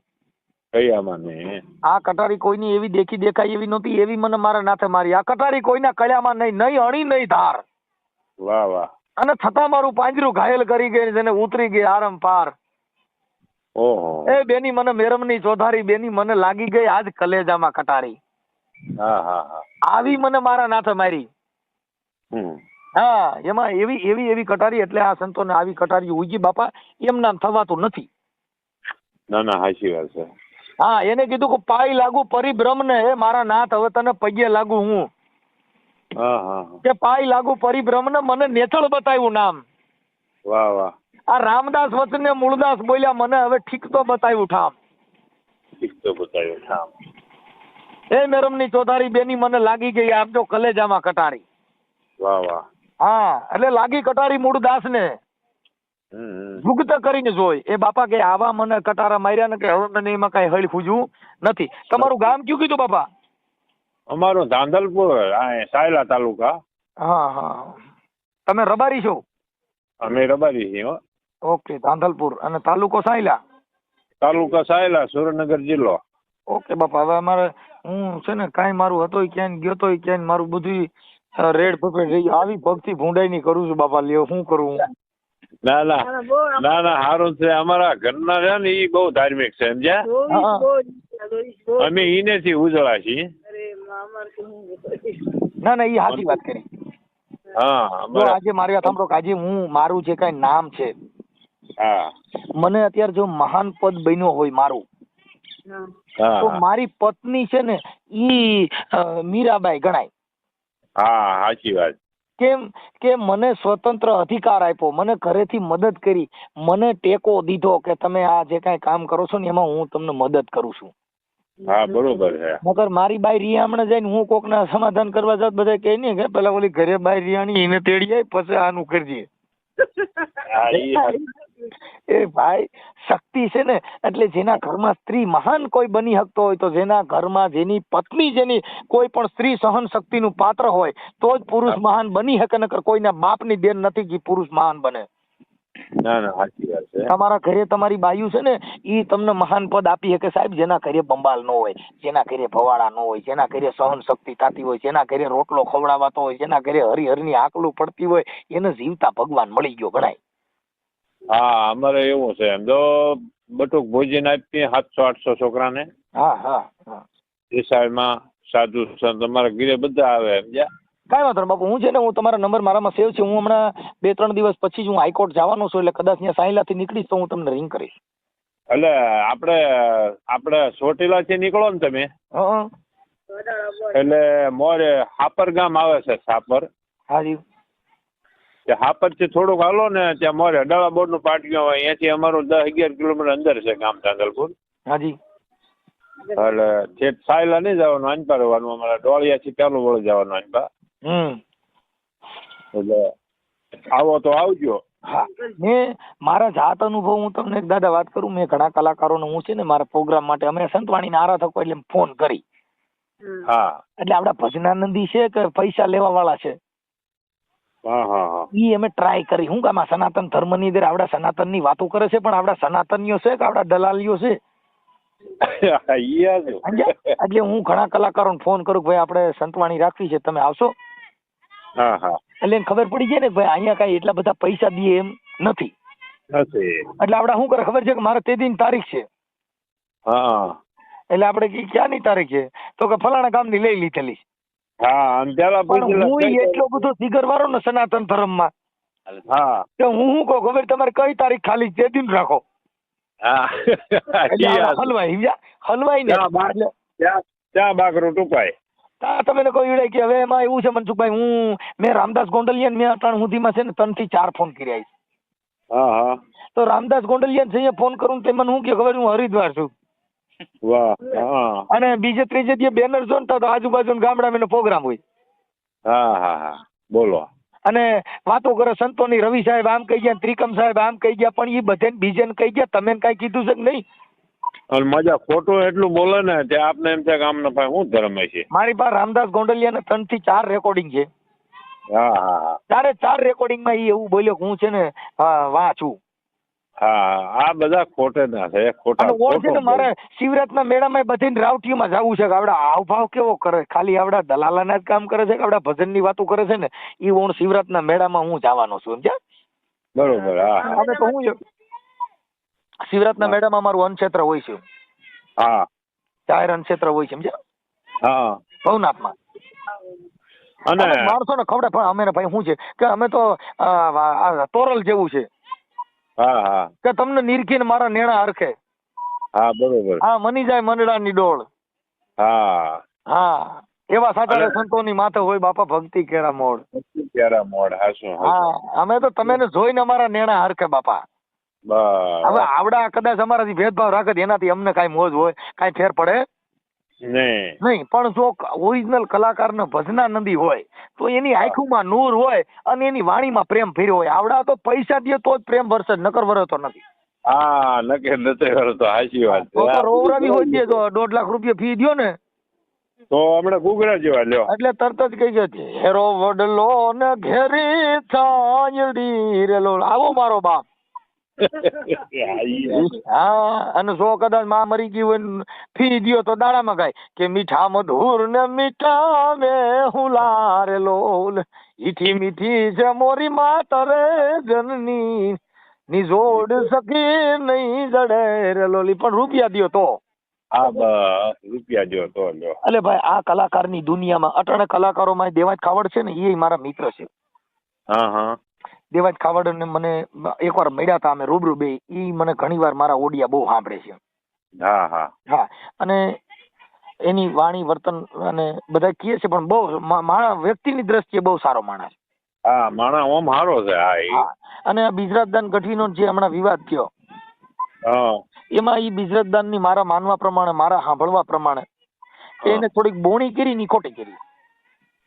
કયામાં નહીં. આ કટારી કોઈની એવી દેખી દેખાય એવી નહોતી, એવી મને મારા નાથે મારી. આ કટારી કોઈના કળ્યામાં નહીં, નહીં અણી નહીં ધાર. વાહ વાહ અને છતાં મારું પાંજરું ઘાયલ કરી ગઈ, જેને ઉતરી ગઈ આરમ પાર. ઓહો એ બેની મને મેરમની ચોધારી, બેની મને લાગી ગઈ આજ કલેજામાં કટારી. હા હા હા આવી મને મારા નાથે મારી. હમ હા એમાં એવી કટારી, એટલે આ સંતોને આવી કટારી ઉગી બાપા એમ નામ થવાતું નથી. ના ના સાચી વાત છે. હા એને કીધું કે પાય લાગુ પરિભ્રમ ને, હે મારા નાથ હવે તને પગે લાગુ હું. હા હા કે પાય લાગુ પરિભ્રમ ને મને નેથળ બતાવ્યું નામ. વાહ વાહ આ રામદાસ વચને મૂળદાસ બોલ્યા મને હવે ઠીક તો બતાવ્યું ઠામ. ઠીક તો બતાવ્યું ઠામ. એ મેરમની ચોધારી બેની મને લાગી ગઈ આમ તો કલેજામાં કટારી. વાહ વાહ હા એટલે લાગી કટારી મૂળદાસ ને ભુગત કરીને જોઈ. એ બાપા કે આવા મને કટારા માર્યા ને કે હવે મને એમાં કઈ હળ ખુજવું નથી. તમારું ગામ કયું કીધું બાપા? અમારું ધાંધલપુર સાયલા તાલુકા. હા હા તમે રબારી છો? અમે રબારી છીએ હો. ઓકે ધાંધલપુર અને તાલુકો સાયલા. તાલુકા સાયલા સુરેન્દ્રનગર જિલ્લો. ઓકે બાપા હવે અમારે હું છે ને કાંઈ મારું હતો ક્યાંય ગયો તો ક્યાંય મારું બધું રેડ પકડ રહી આવી ભક્તિ ભૂંડાઈ ની કરું છું બાપા. લ્યો શું કરું? ના ના ના ના સારું છે. અમારા ઘરના છે ને ઈ બહુ ધાર્મિક છે સમજ્યા. અમે ઈનેથી ઉજળા છીએ. ના ના એ સાચી વાત કરી. હા જો અમારા આજે મારી વાત સાંભળો કે આજે હું મારું જે કઈ નામ છે, હા મને અત્યારે જો મહાન પદ બન્યો હોય મારું, તો હા મારી પત્ની છે ને ઈ મીરાબાઈ ગણાય. હા સાચી વાત. કેમ કે મને સ્વતંત્ર અધિકાર આપ્યો, મને ઘરેથી મદદ કરી, મને ટેકો દીધો કે તમે આ જે કાંઈ કામ કરો છો ને એમાં હું તમને મદદ કરું છું. હા બરોબર છે. નકર મારી બાઈ રિયામણે જઈને હું કોકના સમાધાન કરવા જાત બધા કહે ને કે પેલા ઓલી ઘરે બાઈ રિયાણી એને તેડી આવી પછી આનું કરજે. હા ઈ એ ભાઈ શક્તિ છે ને, એટલે જેના ઘરમાં સ્ત્રી મહાન કોઈ બની શકતો હોય તો જેના ઘરમાં જેની પત્ની જેની કોઈ પણ સ્ત્રી સહન શક્તિનું પાત્ર હોય તો જ પુરુષ મહાન બની શકે, નકર કોઈના બાપની દેન નથી કે પુરુષ મહાન બને. ના ના સાચી વાત છે. તમારા ઘરે તમારી બાયુ છે ને ઈ તમને મહાન પદ આપી શકે સાહેબ, જેના ઘરે બંબાલ ન હોય, જેના ઘરે ભવાડા ન હોય, જેના ઘરે સહન શક્તિ થતી હોય, જેના ઘરે રોટલો ખવડાવાતો હોય, જેના ઘરે હરિહરની આકલું પડતી હોય, એને જીવતા ભગવાન મળી ગયો ગણાય. હા અમારે એવું છે એમ તો બટુક ભોજન આપીએ 700-800 છોકરાને. હા હા હા એ સાઈડમાં સાધુ સંત અમારા ઘરે બધા આવે એમ. કાંઈ વાંધો નહીં બાપુ, હું છે ને હું તમારા નંબર મારામાં સેવ છે, હું હમણાં 2-3 દિવસ પછી જ હું હાઈકોર્ટ જવાનો છું, એટલે કદાચ ત્યાં સાયલાથી નીકળીશ તો હું તમને રિંગ કરીશ. એટલે આપણે ચોટીલાથી નીકળો ને તમે હા એટલે મોરે હાપર ગામ આવે છે. સાપર હાજી હાપર થી થોડુંક હાલો ને ત્યાં મોરે અડાળા બોર્ડ નું પાટિયું હોય, અહીંયાથી અમારું 10-11 કિલોમીટર અંદર છે ગામ તાંદલપુર. હાજી એટલે ઠેઠ સાયલા નહીં જવાનું, આનપા રહેવાનું. અમારે ડોળિયાથી પેલું વળી જવાનું આનપા. એટલે આવો તો આવજો. હા, મેં મારા જાત અનુભવ હું તમને એક દાદા વાત કરું, મેં ઘણા કલાકારોને હું છે ને મારા પ્રોગ્રામ માટે અમે સંતવાણીના આરાધકો એટલે ફોન કરી. હા એટલે આપડા ભજનાનંદી છે કે પૈસા લેવા વાળા છે, હા હા હા ઈ અમે ટ્રાય કરી. હું કામ આ સનાતન ધર્મ ની અંદર આવડા સનાતન ની વાતો કરે છે, પણ આવડા સનાતનીઓ છે કે આવડા દલાલીઓ છે. એટલે હું ઘણા કલાકારોને ફોન કરું, ભાઈ આપણે સંતવાણી રાખવી છે, તમે આવશો? હા હા એટલે એને ખબર પડી જાય ને ભાઈ અહીંયા કઈ એટલા બધા પૈસા દે એમ નથી. એટલે આપડે શું કરે ખબર છે કે મારે તે દી તારીખ છે. હા એટલે આપડે ક્યાંની તારીખ છે તો કે ફલાણા ગામની લઈ લીધેલી. હા પણ હું એટલો બધો દિગર વાળો ને સનાતન ધર્મ માં, હા કે હું કહું ખબર તમારે કઈ તારીખ ખાલી તે દિન રાખો. હલવાઈ ને ત્યાં બાકરું ટૂંકાય. તમે કહ્યું કે હવે એમાં એવું છે મનસુખભાઈ, મેં રામદાસ ગોંડલિયા મેં અટાણ સુધીમાં છે ને 3 થી 4 ફોન કર્યા. હા હા તો રામદાસ ગોંડલિયા છે ફોન કરું તે મને શું કે ખબર, હું હરિદ્વાર છું. વાહ. હા અને બીજે ત્રીજે જે બેનર જો તો આજુબાજુ ગામડામાં પ્રોગ્રામ હોય. હા હા હા બોલો. અને વાતો કરે સંતોની, રવિ સાહેબ આમ કહી ગયા, ત્રિકમ સાહેબ આમ કહી ગયા, પણ એ બધે બીજે કહી ગયા, તમે કઈ કીધું છે કે નહીં? અને મજા ખોટું એટલું બોલે ને તે આપને એમ થાય કે આમને ભાઈ શું ધર્મ છે. મારી પાસે રામદાસ ગોંડલિયા ને 3 થી 4 રેકોર્ડિંગ છે. હા હા હા 4 રેકોર્ડિંગ માં એ એવું બોલ્યો કે હું છે ને વાંચું. હા આ બધા ખોટે ના છે, ખોટા છે ને મારે શિવરાતના મેળામાં બધી રાવટીમાં જવું છે કે આવડા હાવભાવ કેવો કરે, ખાલી આવડા દલાલાના જ કામ કરે છે કે આવડા ભજન ની વાતો કરે છે ને, એ હું શિવરાતના મેળામાં હું જવાનો છું સમજ્યા. બરોબર. હા અમે તો હું શિવરાતના મેળામાં અમારું અન્નક્ષેત્ર હોય છે. હા જાહેર અન્નક્ષેત્ર હોય છે સમજ્યા. હા ભવનાથમાં અને માણસો ને ખવડે, પણ અમે ભાઈ શું છે કે અમે તો તોરલ જેવું છે. હા હા કે તમને નિરખીને મારા નેણા હરખે. હા બરોબર. હા મની જાય મંડળાની ડોળ. હા હા એવા સાચા સંતોની માથે હોય બાપા ભક્તિ કેરા મોડ. મોડ હાસું. હા અમે તો તમે જોઈને અમારા નેણા હરખે બાપા. હવે આવડા કદાચ અમારાથી ભેદભાવ રાખે એનાથી અમને કઈ મોજ હોય, કઈ ફેર પડે નહીં. પણ જો ઓરિજિનલ કલાકારને ભજનાનંદી હોય તો એની આંખોમાં નૂર હોય અને એની વાણીમાં પ્રેમ ભર્યો હોય. આવડા તો પૈસા દે તો જ પ્રેમ વરસે, નકર વરસતો નથી. હા નકર નથી વરસતો. સાચી વાત છે. તો રોવરાવી હોય છે, તો 1.5 લાખ રૂપિયા ફી દ્યો ને તો હમણાં ગુગરા જેવા લ્યો એટલે તરત જ કહી ગયો હેરો વડલો ને ઘેરી છાયડી રેલો. આવો મારો બાપ. હા અને જો કદાચ માં મરી ગઈ હોય ફી દ્યો તો દાડામાં ગાય કે મીઠા મધુર ને મીઠા મે હુલા રેલો, મીઠી મીઠી છે મોરી માતરે જનની ની જોડ સકી નહીં જડે રેલો. પણ રૂપિયા દ્યો તો. હા બસ રૂપિયા દ્યો તો લ્યો. એટલે ભાઈ આ કલાકારની દુનિયામાં અટાણે કલાકારોમાં દેવાજ ખાવડ છે ને, એ મારા મિત્ર છે. હા હા દેવાજ ખાવડ ને મને એકવાર મળ્યા હતા અમે રૂબરૂ બે. ઈ મને ઘણી વાર મારા ઓડિયા બહુ સાંભળે છે. હા હા હા, અને એની વાણી વર્તન અને બધા કહે છે, પણ બહુ વ્યક્તિની દ્રષ્ટિએ બહુ સારો માણસ. હા માણા ઓમ હારો છે. હા એ હા, અને આ બિજરાજદાન ગઢવીનો જે હમણાં વિવાદ થયો, હા એમાં ઈ બિજરાજદાન ની મારા માનવા પ્રમાણે, મારા સાંભળવા પ્રમાણે, કે એને થોડીક બોણી કરી ની ખોટી કરી.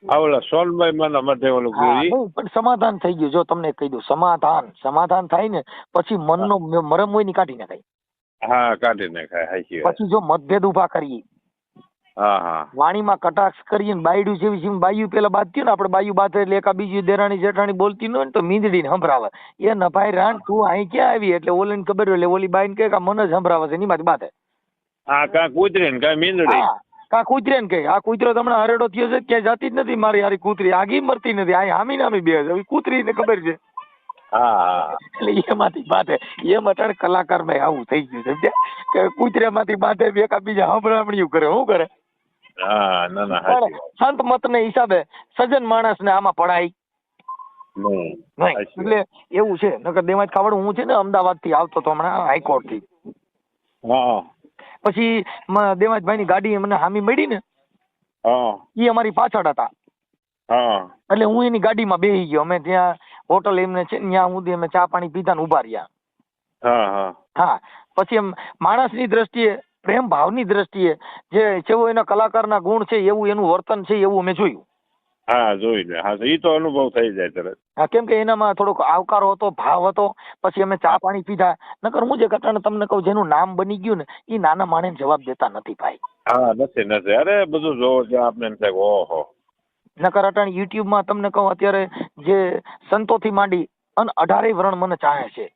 આ ઓલા સોનભાઈ મને મતે ઓલું હા, પૂરી. નહીં, પણ સમાધાન થઈ ગયું. જો તમને કહી દઉં, સમાધાન થાય ને પછી મનનો મરમ હોય ની કાઢી નાખાય. હા કાઢી નાખાય. સાચી વાત. પછી જો મતભેદ ઉભા કરીએ, હા હા વાણીમાં કટાક્ષ કરીએ, બાયડું જેવી બાયું પેલા બાંધતી ને, આપણે બાયું બાંધે એટલે એકા બીજી દેરાણી જેઠાણી બોલતી ન હોય ને તો મીંદડીને સંભળાવે. એ નભાઈ રાણ તું અહીં ક્યાં આવી, એટલે ઓલીને ખબર હોય, એટલે ઓલી બાઈને કહે કે મને જ સંભળાવે છે, એની બાંધે. હા કાં કૂતરી ને કાં મીંદડી. હા, કા કૂતરે ને કહે આ કૂતરો તમને હરેડો થયો છે, ક્યાંય જાતી જ નથી મારી હારી કૂતરી, આગી મરતી નથી, અહીં હામી નામી બે છે, કૂતરી ને ખબર છે. હા હા એટલે એમાંથી બાંધે. એમ અટાણે કલાકાર ભાઈ આવું થઈ ગયું સમજ્યા, કે કૂતરામાંથી બાંધે, એકા બીજા હંભળામણીયું કરે. શું કરે? હા ના ના પણ સાચી વાત. સંત મત ને હિસાબે સજ્જન માણસ ને આમાં પડાય નહીં નહીં. સાચી એટલે એવું છે. નકર દેવાજ કાવડ હું છે ને અમદાવાદ થી આવતો હતો હમણાં હાઈકોર્ટ થી, વાત. હા પછી દેવાજભાઈ ની ગાડી મને હામી મળી ને, હા એ અમારી પાછળ હતા. હા એટલે હું એની ગાડીમાં બેસી ગયો. અમે ત્યાં હોટલ એમને છે, ત્યાં સુધી અમે ચા પાણી પીધા ને ઉભા રહ્યા. હા હા હા, પછી એમ માણસની દ્રષ્ટિએ, પ્રેમ ભાવની દ્રષ્ટિએ જે જેવો એના કલાકારના ગુણ છે, એવું એનું વર્તન છે, એવું અમે જોયું. હા જોઈ લે. હા એ તો અનુભવ થઈ જાય તરત. હા, કેમ કે એનામાં થોડોક આવકારો હતો, ભાવ હતો. પછી અમે ચા પાણી પીધા. નકર હું જે કટાણે તમને કહું, જેનું નામ બની ગયું ને, એ નાના માણસને જવાબ દેતા નથી ભાઈ. હા નથી. અરે બધું જોવો ત્યાં આપણે એમ થાય ઓહો. નકર અટાણે યુટ્યુબમાં તમને કહું, અત્યારે જે સંતોથી માંડી અને 18 વર્ણ મને ચાહે છે.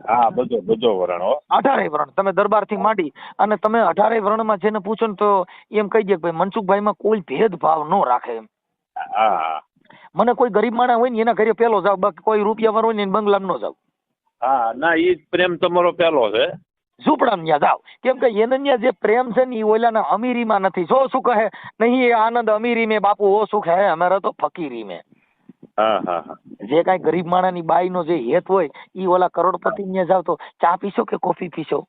હા બધો વરણ હો. 18 વર્ણ તમે દરબારથી માંડી અને તમે 18 વર્ણમાં જેને પૂછો ને તો એમ કહી દે કે ભાઈ મનસુખભાઈમાં કોઈ ભેદભાવ ન રાખે એમ. હા હા મને કોઈ ગરીબ માણસ હોય ને એના ઘરે પેલો જાવ, બાકી કોઈ રૂપિયા વાળો હોય ને બંગલામાં ન જાવ. હા ના એ જ પ્રેમ તમારો પેલો છે. ઝૂંપડામાં ત્યાં જાવ, કેમ કે એને ત્યાં જે પ્રેમ છે ને એ ઓલાના અમીરીમાં નથી. જો શું કહે નહીં એ આનંદ અમીરી મેં બાપુ, ઓ સુખ હે અમારા તો ફકીરી મેં. હા હા હા જે કાંઈ ગરીબ માણસની બાઈનો જે હેત હોય એ ઓલા કરોડપતિ ત્યાં જાવ તો ચા પીશો કે કોફી પીશો.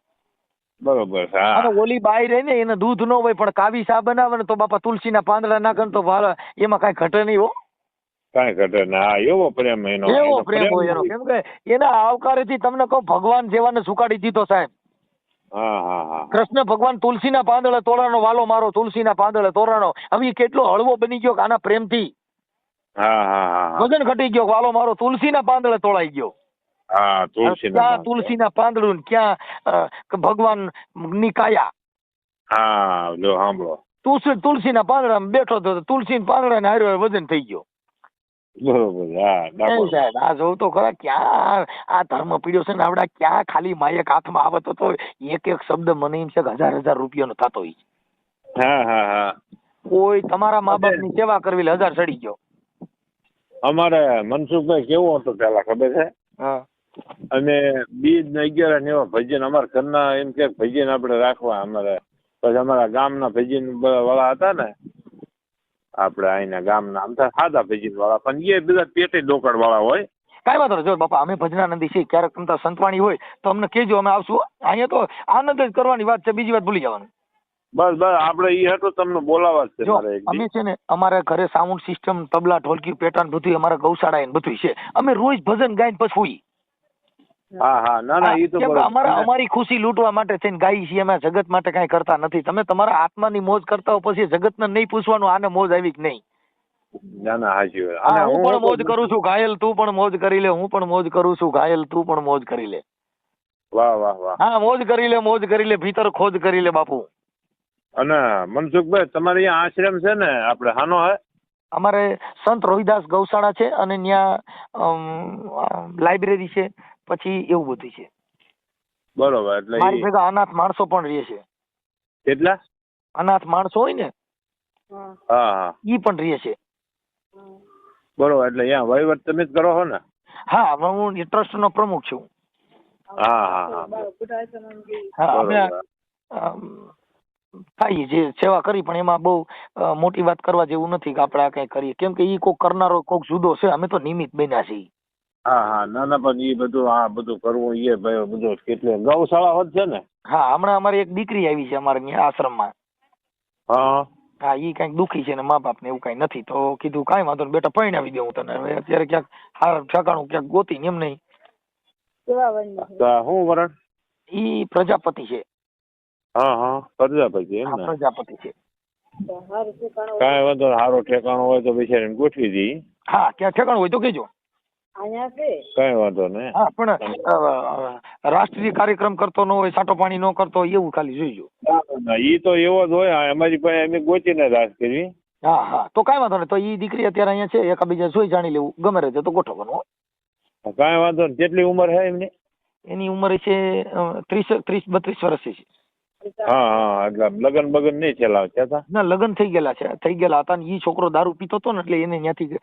બરોબર. અને હા ઓલી બાઈ રહી ને એને દૂધ ન હોય પણ કાવી ચા બનાવે ને તો બાપા તુલસીના પાંદડા નાખે તો એમાં કાંઈ ઘટે નહીં હો. કાંઈ ઘટે ના. હા એવો પ્રેમ એનો. એવો પ્રેમ હોય એનો, કેમ કે એના આવકારેથી તમને કહું ભગવાન જેવાને સુકાડી દીધો સાહેબ. હા હા હા કૃષ્ણ ભગવાન તુલસીના પાંદડે તોરાનો વાલો મારો, તુલસીના પાંદડે તોરાનો. હવે ઈ કેટલો હળવો બની ગયો કે આના પ્રેમથી હા હા હા વજન ઘટી ગયો, વાલો મારો તુલસીના પાંદડે તોળાઈ ગયો. હા તુલસી ક્યાં તુલસીના પાંદડું ને ક્યાં ભગવાન ની કાયા. હા જો સાંભળો. તુલસીના પાંદડામાં બેઠો તો તુલસીના પાંદડા ને હારે વજન થઈ ગયો. બરોબર. હા એ ડાકોર. સાહેબ આ જોઉં તો ખરા, ક્યાં આ ધર્મ પીડ્યો છે ને આવડા, ક્યાં ખાલી માયક હાથમાં આવે તો એક એક શબ્દ મને એમ છે કે 1000 રૂપિયાનો થતો હોય. હા હા હા કોઈ તમારા મા બાપ ની સેવા કરવી એટલે 1000 ચડી ગયો. અમારે મનસુખભાઈ કેવું હતું પેલા ખબર છે? હા અને બીજ ને 11 ને એવા ભજન અમારા ઘરના એમ કે ભજન આપણે રાખવા. અમારે પછી અમારા ગામના ભજન વાળા હતા ને, આપણે અહીંના ગામના આમ તો સાદા ભજન વાળા, પણ એ બધા પેટે ડોકડ વાળા હોય. કાંઈ વાંધો નહીં. જો બાપા અમે ભજનાનંદી છીએ, ક્યારેક તમતા સંતવાણી હોય તો અમને કહેજો, અમે આવશું. અહીંયા તો આનંદ જ કરવાની વાત છે, બીજી વાત ભૂલી જવાનું. બસ આપણે એ હતું તમને બોલાવા જ છે જો મારે એક દી. અમે છે ને અમારા ઘરે સાઉન્ડ સિસ્ટમ, તબલા, ઢોલકી, પેટાન બધું અમારા ગૌશાળા ને બધું છે. અમે રોજ ભજન ગાઈને પછી હોઈ. હા હા ના ના એ તો કેમ કે બરોબર. અમારી ખુશી લૂંટવા માટે થઈને ગાઈ છીએ અમે, જગત માટે કાંઈ કરતા નથી. તમે તમારા આત્માની મોજ કરતા હો પછી જગતને નહીં પૂછવાનું આને મોજ આવી કે નહીં. ના ના હાજી વાત. હા, અને હું પણ મોજ કરું છું ઘાયલ, તું પણ મોજ કરી લે. હું પણ મોજ કરું છું ઘાયલ, તું પણ મોજ કરી લે. વાહ વાહ વાહ. હા, મોજ કરી લે, મોજ કરી લે, ભીતર ખોજ કરી લે બાપુ. અને મનસુખભાઈ તમારે અહીંયા આશ્રમ છે ને આપણે હાનો હે? અમારે સંત રોહિદાસ ગૌશાળા છે અને ત્યાં લાઇબ્રેરી છે, પછી એવું બધું છે. બરોબર. એટલે મારી ભેગા અનાથ માણસો પણ રહે છે. કેટલા અનાથ માણસો હોય ને હા હા ઈ પણ રહે છે. બરોબર. એટલે અહીંયા વહીવટ તમે જ કરો છો ને? હા, હું ટ્રસ્ટ નો પ્રમુખ છું. હા હા હા હા, અમે બરોબર. થાય જે સેવા કરી પણ એમાં બહુ મોટી વાત કરવા જેવું નથી કે આપણે આ કઈ કરીએ, કેમ કે ઈ કોક કરનારો કોક જુદો છે, અમે તો નિમિત્ત બન્યા છીએ. હા હા ના ના પણ એ બધું આ બધું કરવું એ ભાઈ બધું કેટલે ગૌશાળા હોત છે ને. હા હમણાં અમારી એક દીકરી આવી છે અમારે ત્યાં આશ્રમમાં. હા હા ઈ કઈક દુખી છે ને મા બાપ ને એવું કઈ નથી તો કીધું કાંઈ વાંધો નહીં બેટા પરણાવી દઉં તને હવે અત્યારે ક્યાંક હાર ઠેકાણું ક્યાંક ગોતી ને એમ નહીં. કેવા વન્ય છે? તો શું વરણ? ઈ પ્રજાપતિ છે. હા હા પ્રજાપતિ એમ હા ને. પ્રજાપતિ છે. તો હારું ઠેકાણું કાંઈ વાંધો નહીં, સારો ઠેકાણો હોય તો બિચારીને ગોઠવી દઈ. હા ક્યાં ઠેકાણું હોય તો કહેજો. અહીંયા છે. કાંઈ વાંધો નહીં. હા પણ રાષ્ટ્રીય કાર્યક્રમ કરતો ન હોય સાટો પાણી ન કરતો હોય એવું ખાલી જોઈજો. ઈ તો એવો જ હોય અમારી પાસે અમે ગોતીને રાસ કરવી. હા હા તો કાંઈ વાંધો નહીં તો ઈ દીકરી અત્યારે અહીંયા છે એકાબીજા જોઈ જાણી લેવું ગમે રીતે તો ગોઠવવાનું હો. કાંઈ વાંધો નહીં. કેટલી ઉંમર છે એમની? એની ઉંમર છે 30-32 વર્ષની છે. હા હા એટલે લગન બગન નહીં છેલ્લા થયા. ના લગ્ન થઈ ગયેલા હતા ને ઈ છોકરો દારૂ પીતો હતો ને એટલે એને ત્યાંથી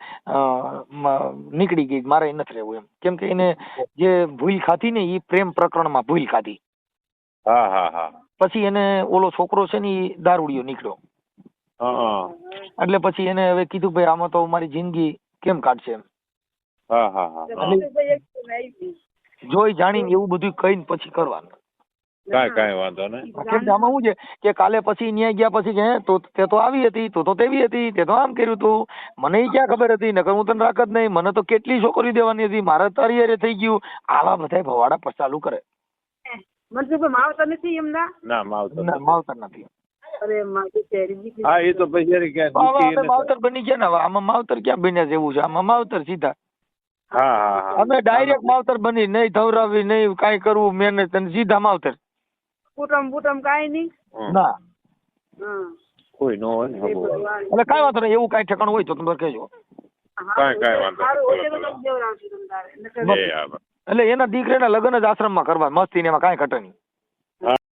નીકળી ગઈ મારે નથી રહેવું એમ કેમ કે એને જે ભૂલ ખાધી ને ઈ પ્રેમ પ્રકરણમાં ભૂલ ખાધી. હા હા હા પછી એને ઓલો છોકરો છે ને ઈ દારૂડિયો નીકળ્યો. હા એટલે પછી એને હવે કીધું ભાઈ આમાં તો મારી જિંદગી કેમ કાઢશે એમ. હા હા હા જોઈ જાણીને એવું બધું કહીને પછી કરવાનું. કાંઈ વાંધો નહીં. કેમ કે આમાં શું છે કે કાલે પછી ન્યાય ગયા પછી કે હે, તો તે તો આવી હતી તો તેવી હતી તે તો આમ કર્યું તું મને ઈ ક્યાં ખબર હતી નકર હું તને રાખ જ નહીં મને તો કેટલી છોકરી દેવાની હતી મારે તારી હારે થઈ ગયું આવા બધા ભવાડા પર ચાલુ કરે. મનસુખભાઈ માવતર નથી એમના? ના માવતર ના, માવતર નથી. અરે મારી શેરી હા એ તો પછી ક્યાં હવે અમે માવતર બની ગયા ને હવે આમાં માવતર ક્યાં બન્યા જેવું છે આમાં માવતર સીધા હા હા હા અમે ડાયરેક્ટ માવતર બની નહીં ધવરાવી નહીં કાંઈ કરવું મહેનત અને સીધા માવતર. કુટુંબ કાંઈ નહીં? ના હા કોઈ ન હોય ને ખબર. એટલે કાંઈ વાંધો નહીં એવું કાંઈ ઠેકાણું હોય તો તમે કહેજો. કાંઈ વાંધો સારું હોય નહીં. તો દેવરાવશું તમ તારે. એ હા એટલે એના દીકરાના લગ્ન જ આશ્રમમાં કરવા મસ્તી ને એમાં કાંઈ ઘટે નહીં.